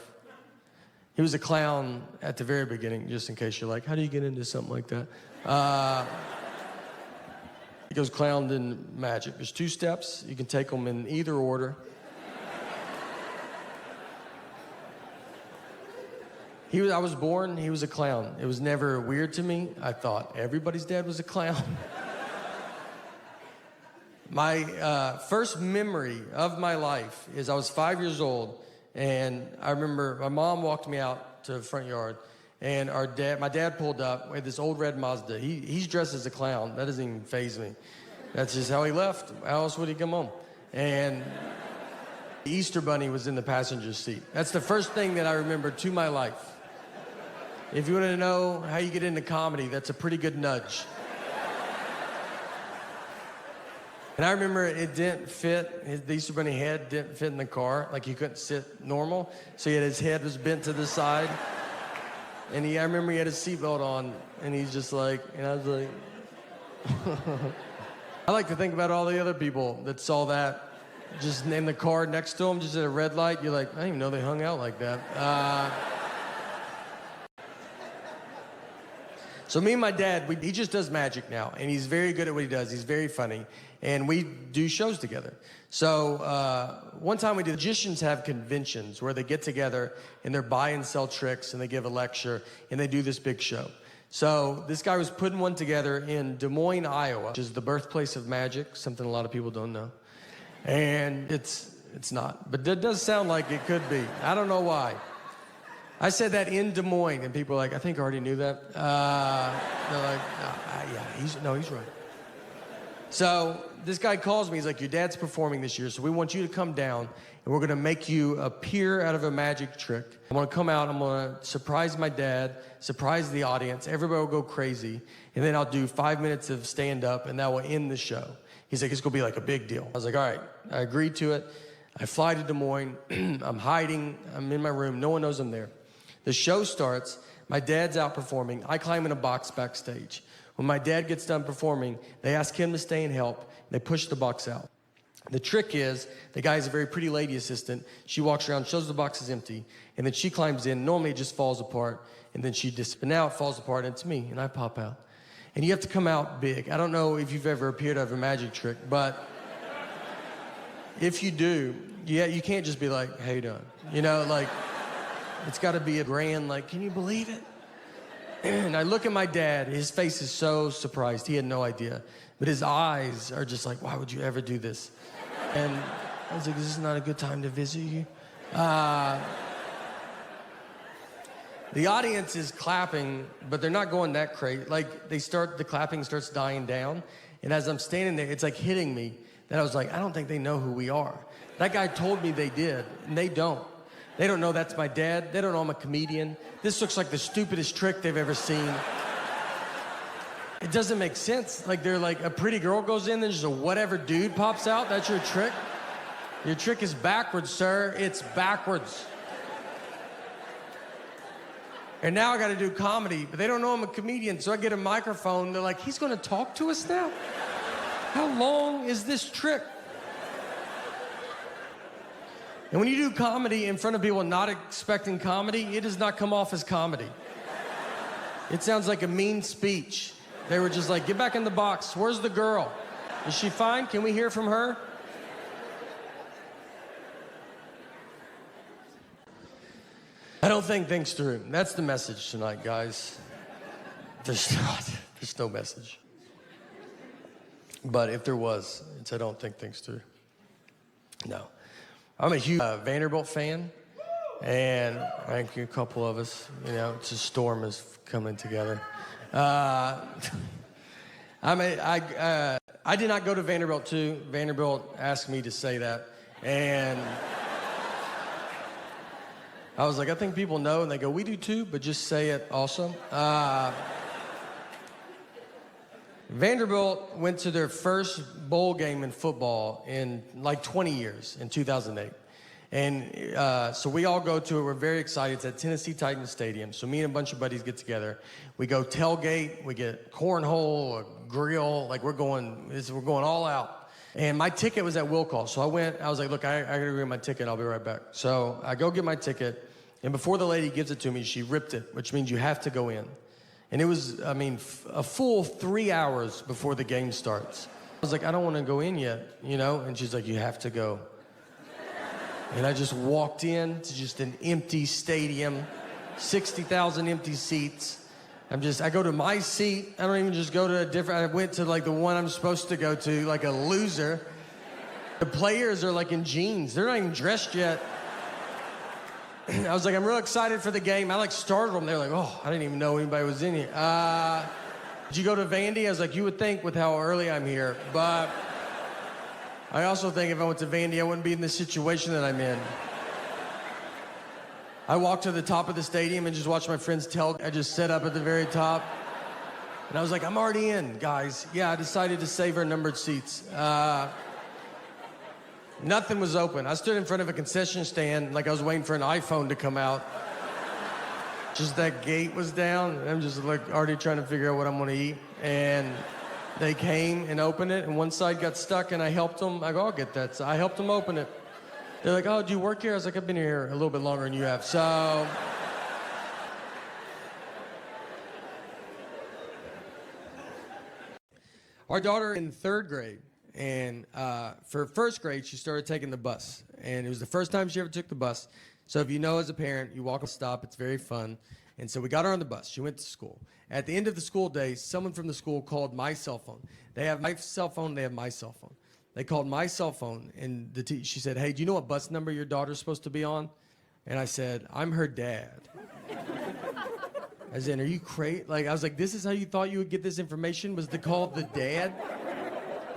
He was a clown at the very beginning, just in case you're like, how do you get into something like that? He goes clown and magic. There's 2 steps. You can take them in either order. I was born, he was a clown. It was never weird to me. I thought everybody's dad was a clown. My first memory of my life is I was 5 years old, and I remember my mom walked me out to the front yard, and my dad pulled up with this old red Mazda. He's dressed as a clown. That doesn't even faze me. That's just how he left. How else would he come home? And the Easter Bunny was in the passenger seat. That's the first thing that I remember to my life. If you want to know how you get into comedy, that's a pretty good nudge. And I remember it didn't fit, the Easter Bunny head didn't fit in the car, like he couldn't sit normal, so his head was bent to the side. And I remember he had his seatbelt on, and he's just like, and I was like, I like to think about all the other people that saw that just in the car next to him, just at a red light. You're like, I didn't even know they hung out like that. So me and my dad, he just does magic now, and he's very good at what he does. He's very funny, and we do shows together. So one time we did, magicians have conventions where they get together and they're buy and sell tricks, and they give a lecture, and they do this big show. So this guy was putting one together in Des Moines, Iowa, which is the birthplace of magic, something a lot of people don't know. And it's not, but it does sound like it could be. I don't know why. I said that in Des Moines, and people are like, I think I already knew that. They're like, yeah, he's right. So this guy calls me, he's like, your dad's performing this year, so we want you to come down, and we're gonna make you appear out of a magic trick. I'm gonna come out, I'm gonna surprise my dad, surprise the audience, everybody will go crazy, and then I'll do 5 minutes of stand-up, and that will end the show. He's like, it's gonna be like a big deal. I was like, all right, I agreed to it. I fly to Des Moines, I'm hiding, I'm in my room, no one knows I'm there. The show starts, my dad's out performing, I climb in a box backstage. When my dad gets done performing, they ask him to stay and help, they push the box out. The trick is, the guy is a very pretty lady assistant, she walks around, shows the box is empty, and then she climbs in, normally it just falls apart, and then but now it falls apart and it's me, and I pop out. And you have to come out big. I don't know if you've ever appeared out of a magic trick, but if you do, you can't just be like, how you doing? You know, like, it's gotta be a grand, like, can you believe it? And I look at my dad, his face is so surprised, he had no idea. But his eyes are just like, why would you ever do this? And I was like, this is not a good time to visit you. The audience is clapping, but they're not going that crazy. Like, the clapping starts dying down. And as I'm standing there, it's like hitting me that I was like, I don't think they know who we are. That guy told me they did, and they don't. They don't know that's my dad. They don't know I'm a comedian. This looks like the stupidest trick they've ever seen. It doesn't make sense. Like, they're like, a pretty girl goes in, then just a whatever dude pops out. That's your trick? Your trick is backwards, sir. It's backwards. And now I gotta do comedy, but they don't know I'm a comedian, so I get a microphone. They're like, he's gonna talk to us now? How long is this trick? And when you do comedy in front of people not expecting comedy, it does not come off as comedy. It sounds like a mean speech. They were just like, get back in the box. Where's the girl? Is she fine? Can we hear from her? I don't think things through. That's the message tonight, guys. There's no message. But if there was, it's I don't think things through. No. I'm a huge Vanderbilt fan, and I think a couple of us, you know, it's a storm is coming together. I did not go to Vanderbilt too. Vanderbilt asked me to say that, and I was like, I think people know, and they go, we do too, but just say it also. Vanderbilt went to their first bowl game in football in like 20 years, in 2008. And so we all go to it. We're very excited. It's at Tennessee Titans Stadium. So me and a bunch of buddies get together. We go tailgate. We get cornhole, a grill. Like we're going all out. And my ticket was at will call. So I was like, look, I gotta go get my ticket. I'll be right back. So I go get my ticket. And before the lady gives it to me, she ripped it, which means you have to go in. And it was, I mean, a full 3 hours before the game starts. I was like, I don't want to go in yet, you know? And she's like, you have to go. And I just walked in to just an empty stadium, 60,000 empty seats. I go to my seat. I don't even just go to a different, I went to like the one I'm supposed to go to, like a loser. The players are like in jeans. They're not even dressed yet. I was like, I'm real excited for the game. I like started them. They're like, oh, I didn't even know anybody was in here. Did you go to Vandy? I was like, you would think with how early I'm here, but I also think if I went to Vandy, I wouldn't be in the situation that I'm in. I walked to the top of the stadium and just watched my friends tell. I just sat up at the very top. And I was like, I'm already in, guys. Yeah, I decided to save our numbered seats. Nothing was open. I stood in front of a concession stand like I was waiting for an iPhone to come out. Just that gate was down. And I'm just like already trying to figure out what I'm gonna eat. And they came and opened it, and one side got stuck, and I helped them. I go, I'll get that. So I helped them open it. They're like, oh, do you work here? I was like, I've been here a little bit longer than you have. So our daughter in 3rd grade. And for 1st grade, she started taking the bus. And it was the first time she ever took the bus. So if you know as a parent, you walk a stop, it's very fun. And so we got her on the bus. She went to school. At the end of the school day, someone from the school called my cell phone. They have my cell phone, they have my cell phone. They called my cell phone, and she said, hey, do you know what bus number your daughter's supposed to be on? And I said, I'm her dad. As in, are you crazy? Like, I was like, this is how you thought you would get this information, was to call the dad?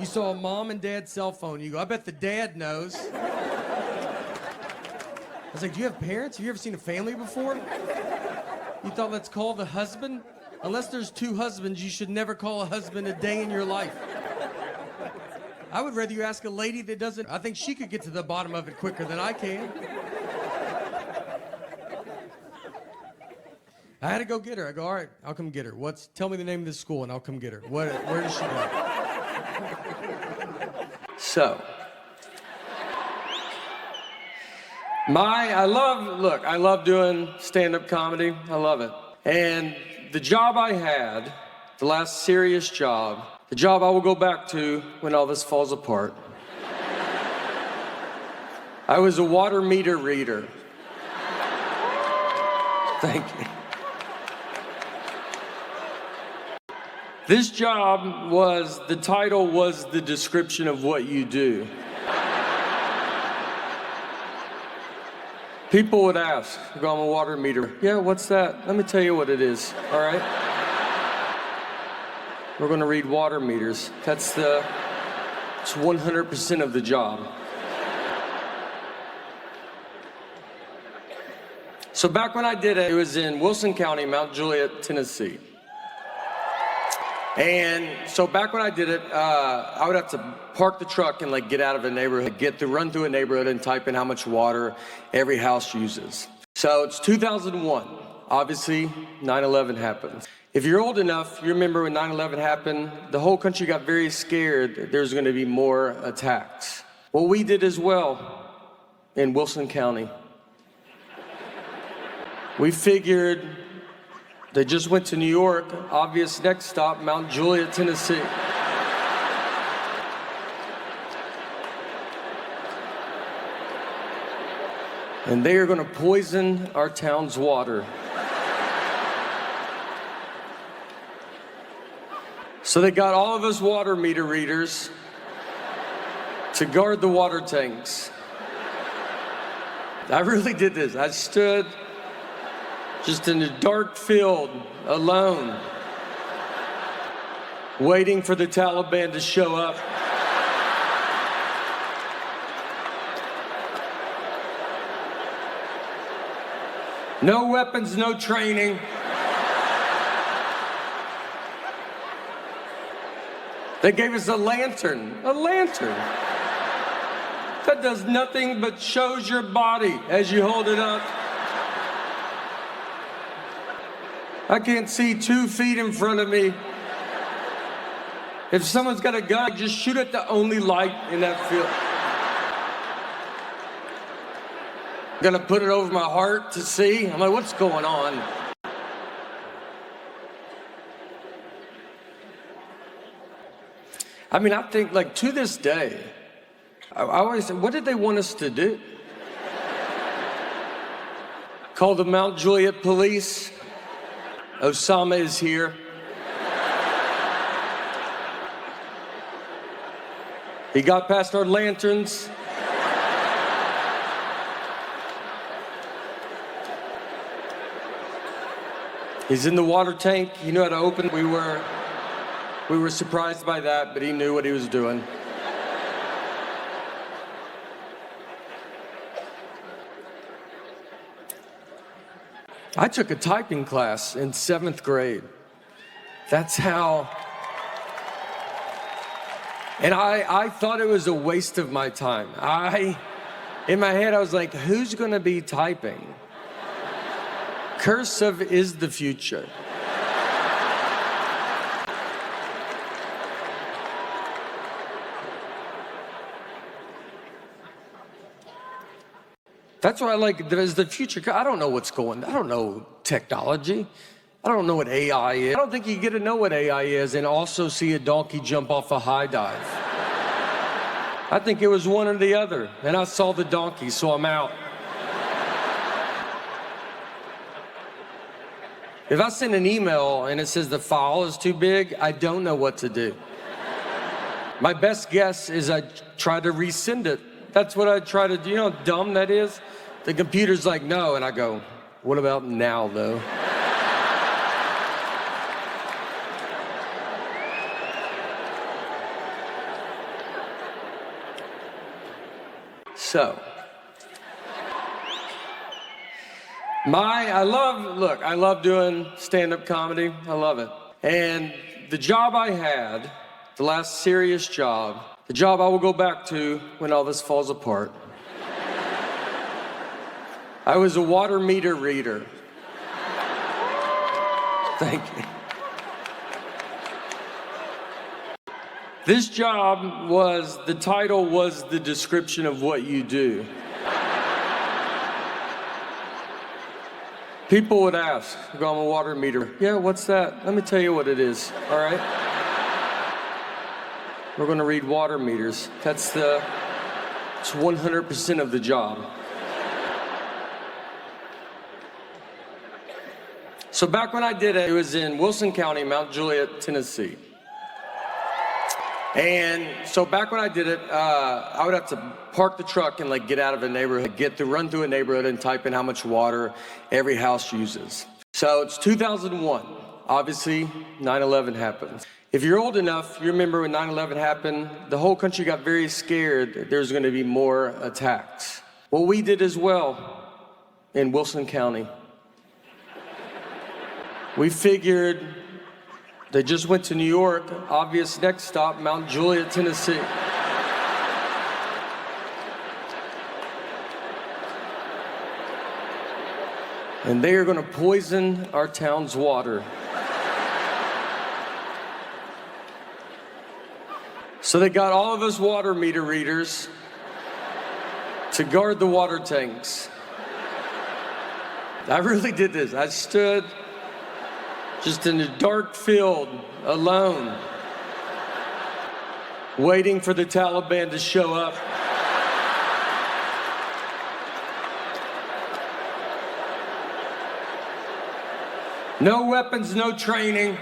You saw a mom and dad's cell phone. You go, I bet the dad knows. I was like, do you have parents? Have you ever seen a family before? You thought, let's call the husband? Unless there's 2 husbands, you should never call a husband a day in your life. I would rather you ask a lady that doesn't. I think she could get to the bottom of it quicker than I can. I had to go get her. I go, all right, I'll come get her. Tell me the name of the school and I'll come get her. Where does she go? So, I love doing stand-up comedy. I love it. And the job I had, the last serious job, the job I will go back to when all this falls apart. I was a water meter reader. Thank you. This job the title was the description of what you do. People would ask, I'm a water meter. Yeah, what's that? Let me tell you what it is, all right? We're gonna read water meters. It's 100% of the job. So back when I did it, it was in Wilson County, Mount Juliet, Tennessee. And so back when I did it, I would have to park the truck and like get out of a neighborhood, run through a neighborhood and type in how much water every house uses. So it's 2001. Obviously, 9/11 happened. If you're old enough, you remember when 9/11 happened, the whole country got very scared that there's going to be more attacks. Well, we did as well. in Wilson County. We figured they just went to New York, obvious next stop, Mount Juliet, Tennessee. And they are going to poison our town's water. So they got all of us water meter readers to guard the water tanks. I really did this. I stood just in a dark field, alone, waiting for the Taliban to show up. No weapons, no training. They gave us a lantern. A lantern. That does nothing but shows your body as you hold it up. I can't see 2 feet in front of me. If someone's got a gun, just shoot at the only light in that field. I'm gonna put it over my heart to see. I'm like, what's going on? I mean, I think, like, to this day, I always say, what did they want us to do? Call the Mount Juliet police. Osama is here. He got past our lanterns. He's in the water tank. He knew how to open. We were surprised by that, but he knew what he was doing. I took a typing class in 7th grade. That's how. And I thought it was a waste of my time. In my head, I was like, who's gonna be typing? Cursive is the future. That's why I like, there's the future. I don't know what's going on. I don't know technology. I don't know what AI is. I don't think you get to know what AI is and also see a donkey jump off a high dive. I think it was one or the other. And I saw the donkey, so I'm out. If I send an email and it says the file is too big, I don't know what to do. My best guess is I try to resend it. That's what I try to do. You know how dumb that is? The computer's like, no, and I go, what about now, though? So, I love doing stand-up comedy. I love it. And the job I had, the last serious job, the job I will go back to when all this falls apart. I was a water meter reader. Thank you. This job the title was the description of what you do. People would ask, I'm a water meter. Yeah, what's that? Let me tell you what it is, all right? We're gonna read water meters. It's 100% of the job. So back when I did it, it was in Wilson County, Mount Juliet, Tennessee. And so back when I did it, I would have to park the truck and like get out of a neighborhood, run through a neighborhood and type in how much water every house uses. So it's 2001. Obviously, 9/11 happened. If you're old enough, you remember when 9/11 happened, the whole country got very scared that there's going to be more attacks. Well, we did as well in Wilson County. We figured they just went to New York, obvious next stop, Mount Juliet, Tennessee. And they are going to poison our town's water. So they got all of us water meter readers to guard the water tanks. I really did this. I stood just in a dark field alone, waiting for the Taliban to show up. No weapons, no training.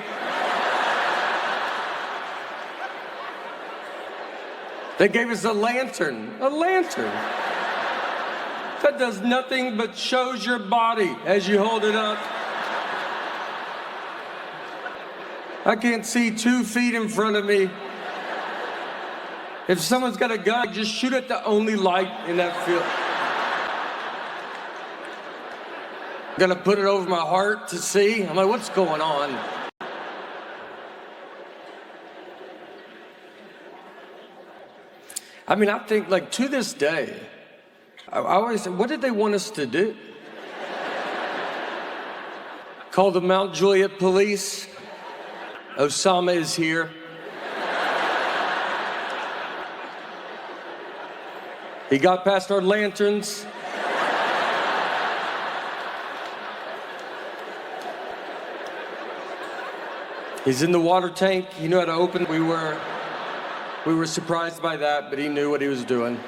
They gave us a lantern. A lantern. That does nothing but shows your body as you hold it up. I can't see 2 feet in front of me. If someone's got a gun, just shoot at the only light in that field. I'm gonna put it over my heart to see. I'm like, what's going on? I mean, I think, like, to this day, I always say, what did they want us to do? Call the Mount Juliet police? Osama is here. He got past our lanterns. He's in the water tank. He knew how to open. We were surprised by that, but he knew what he was doing.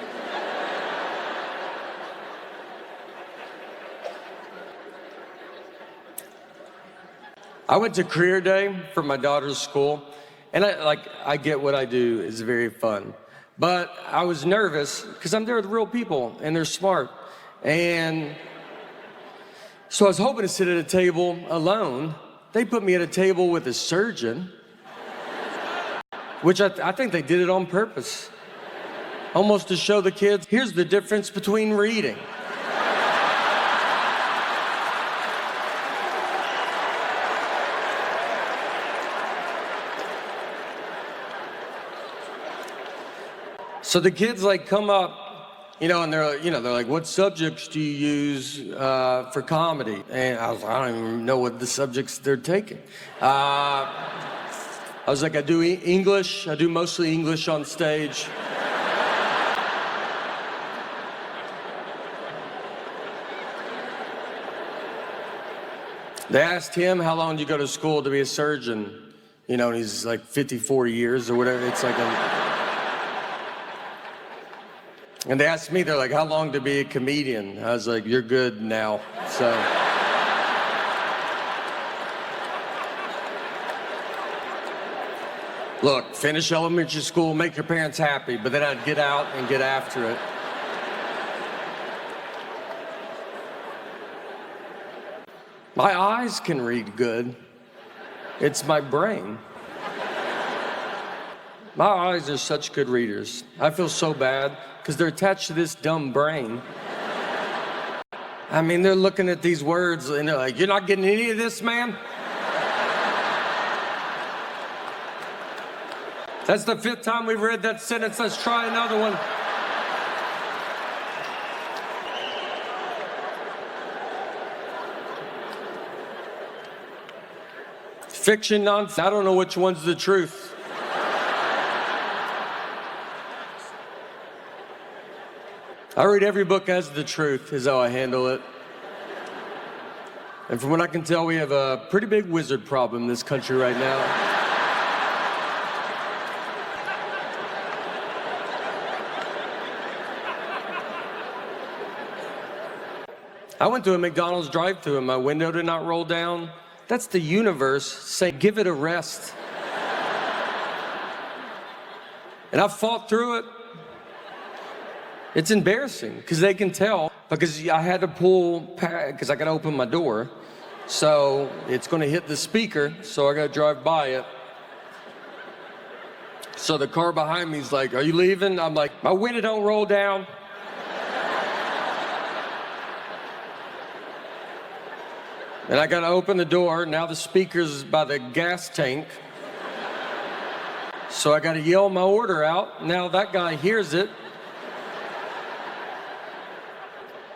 I went to career day for my daughter's school, and I get what I do is very fun. But I was nervous because I'm there with real people and they're smart. And so I was hoping to sit at a table alone. They put me at a table with a surgeon, which I think they did it on purpose. Almost to show the kids, here's the difference between reading. So the kids like come up, and they're like, what subjects do you use for comedy? And I don't even know what the subjects they're taking. I was like, I do English. I do mostly English on stage. They asked him, how long do you go to school to be a surgeon? And he's like 54 years or whatever. It's like And they asked me, they're like, how long to be a comedian? I was like, you're good now, so. Look, finish elementary school, make your parents happy, but then I'd get out and get after it. My eyes can read good. It's my brain. My eyes are such good readers. I feel so bad because they're attached to this dumb brain. I mean, they're looking at these words and they're like, you're not getting any of this, man? That's the 5th time we've read that sentence. Let's try another one. Fiction, nonsense. I don't know which one's the truth. I read every book as the truth, is how I handle it. And from what I can tell, we have a pretty big wizard problem in this country right now. I went to a McDonald's drive-thru and my window did not roll down. That's the universe saying, give it a rest. And I fought through it. It's embarrassing because they can tell, because I had to pull, because I got to open my door. So it's going to hit the speaker, so I got to drive by it. So the car behind me is like, are you leaving? I'm like, my window don't roll down. And I got to open the door. Now the speaker's by the gas tank. So I got to yell my order out. Now that guy hears it.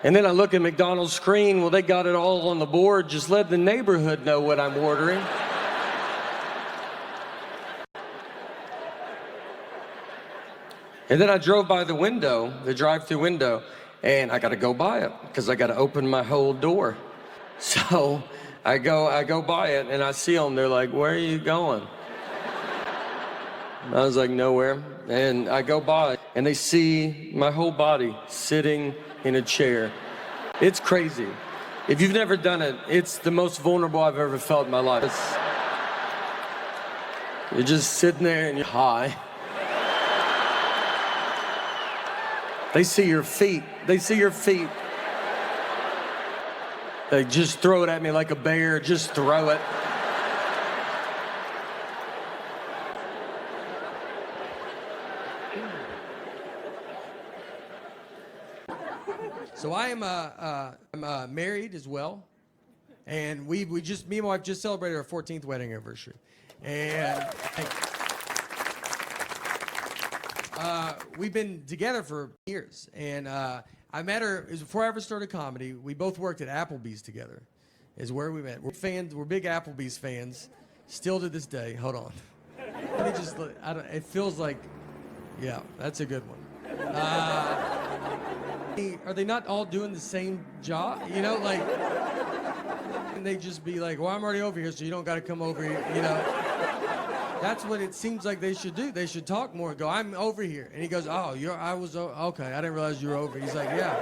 And then I look at McDonald's screen, well, they got it all on the board. Just let the neighborhood know what I'm ordering. And then I drove by the window, the drive-thru window, and I got to go by it because I got to open my whole door. So I go by it, and I see them. They're like, "Where are you going?" I was like, "Nowhere." And I go by, and they see my whole body sitting in a chair. It's crazy. If you've never done it, it's the most vulnerable I've ever felt in my life. You're just sitting there and you're high. They see your feet. They see your feet. They just throw it at me like a bear. Just throw it. So I'm married as well, and me and my wife just celebrated our 14th wedding anniversary, and we've been together for years. And I met her it was before I ever started comedy. We both worked at Applebee's together, is where we met. We're big Applebee's fans, still to this day. Hold on, let me just. It feels like, yeah, that's a good one. Are they not all doing the same job? You know, like, and they just be like, well, I'm already over here, so you don't got to come over here, you know. That's what it seems like they should do. They should talk more and go, I'm over here. And he goes, oh, okay, I didn't realize you were over. He's like, yeah.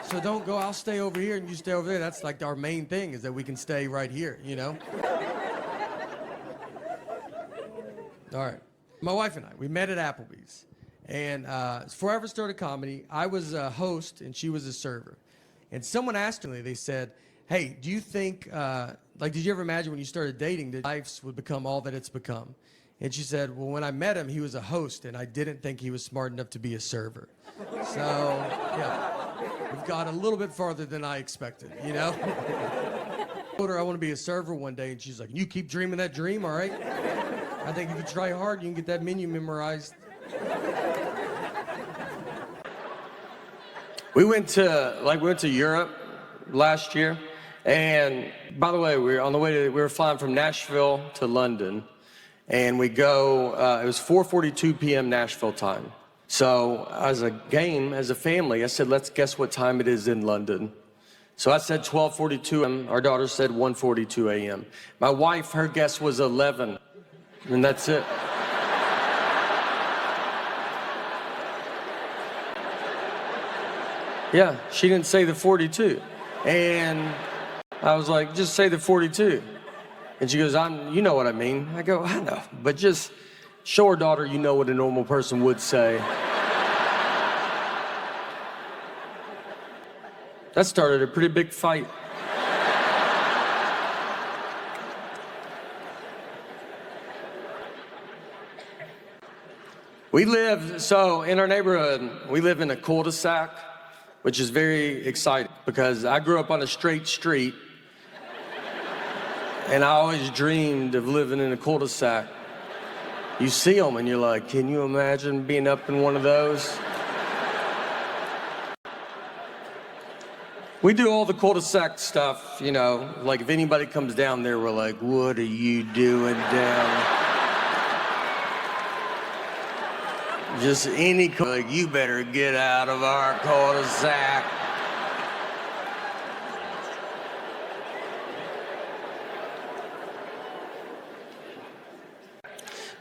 So don't go, I'll stay over here and you stay over there. That's like our main thing, is that we can stay right here, you know. All right. My wife and I, we met at Applebee's. And before I ever started comedy, I was a host and she was a server. And someone asked me, they said, hey, do you think, did you ever imagine when you started dating that life would become all that it's become? And she said, well, when I met him, he was a host, and I didn't think he was smart enough to be a server. So, yeah, we've got a little bit farther than I expected, you know? I told her I want to be a server one day, and she's like, you keep dreaming that dream, all right? I think if you try hard, you can get that menu memorized. We went to Europe last year, and by the way, we were flying from Nashville to London, and it was 4:42 p.m. Nashville time. So as a family, I said, let's guess what time it is in London. So I said 12:42 a.m. Our daughter said 1:42 a.m. My wife, her guess was 11, and that's it. Yeah, she didn't say the 42. And I was like, just say the 42. And she goes, you know what I mean. I go, I know, but just show her daughter you know what a normal person would say. That started a pretty big fight. In our neighborhood, we live in a cul-de-sac, which is very exciting because I grew up on a straight street, and I always dreamed of living in a cul-de-sac. You see them and you're like, can you imagine being up in one of those? We do all the cul-de-sac stuff, you know, like if anybody comes down there, we're like, what are you doing down? Just like, you better get out of our cul-de-sac.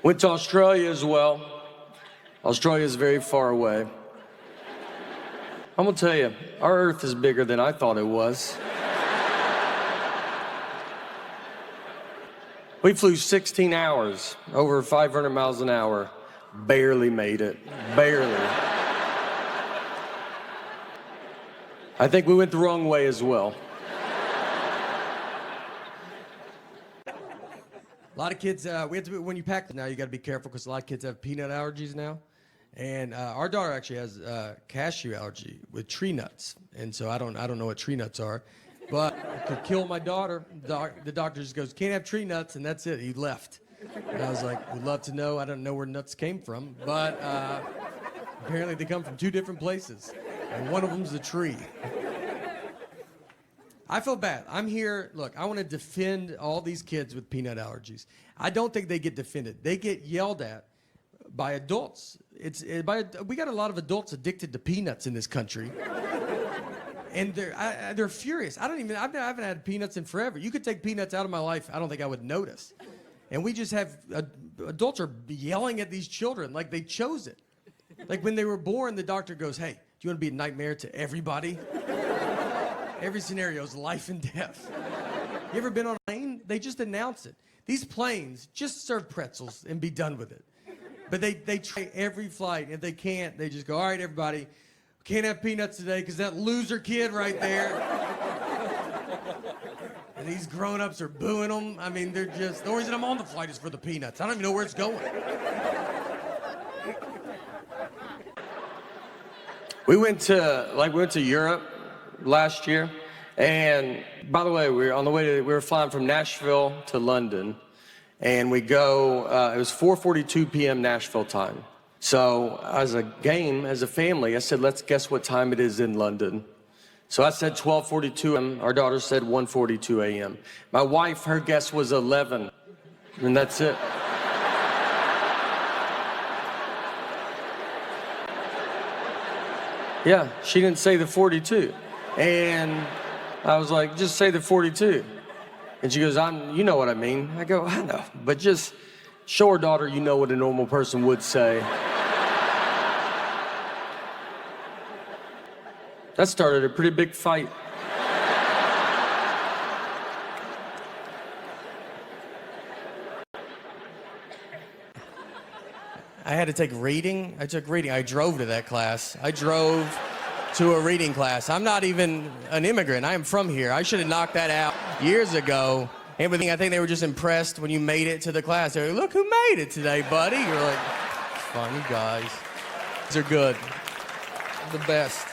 Went to Australia as well. Australia is very far away. I'm gonna tell you, our Earth is bigger than I thought it was. We flew 16 hours, over 500 miles an hour. Barely made it, barely. I think we went the wrong way as well. A lot of kids, when you pack now, you got to be careful because a lot of kids have peanut allergies now. And our daughter actually has cashew allergy with tree nuts. And so I don't know what tree nuts are, but it could kill my daughter. The doctor just goes, can't have tree nuts, and that's it. He left. And I was like, we'd love to know. I don't know where nuts came from, but apparently they come from two different places, and one of them's a tree. I feel bad. I'm here. Look, I want to defend all these kids with peanut allergies. I don't think they get defended. They get yelled at by adults. We got a lot of adults addicted to peanuts in this country. And they're furious. I haven't had peanuts in forever. You could take peanuts out of my life, I don't think I would notice. And we just have, adults are yelling at these children like they chose it. Like when they were born, the doctor goes, hey, do you want to be a nightmare to everybody? Every scenario is life and death. You ever been on a plane? They just announce it. These planes just serve pretzels and be done with it. But they try every flight. If they can't, they just go, all right, everybody, can't have peanuts today because that loser kid right there. And these grown-ups are booing them. I mean, they're just, the only reason I'm on the flight is for the peanuts. I don't even know where it's going. We went to Europe last year. And by the way, we were flying from Nashville to London. And we go, it was 4:42 p.m. Nashville time. So as a family, I said, let's guess what time it is in London. So I said 12:42 a.m. Our daughter said 1:42 a.m. My wife, her guess was 11. And that's it. Yeah, she didn't say the 42. And I was like, just say the 42. And she goes, you know what I mean. I go, I know, but just show her daughter you know what a normal person would say. That started a pretty big fight. I had to take reading. I took reading. I drove to that class. I drove to a reading class. I'm not even an immigrant. I am from here. I should have knocked that out years ago. Everything, I think they were just impressed when you made it to the class. They were like, look who made it today, buddy. You're like, funny guys. These are good. The best.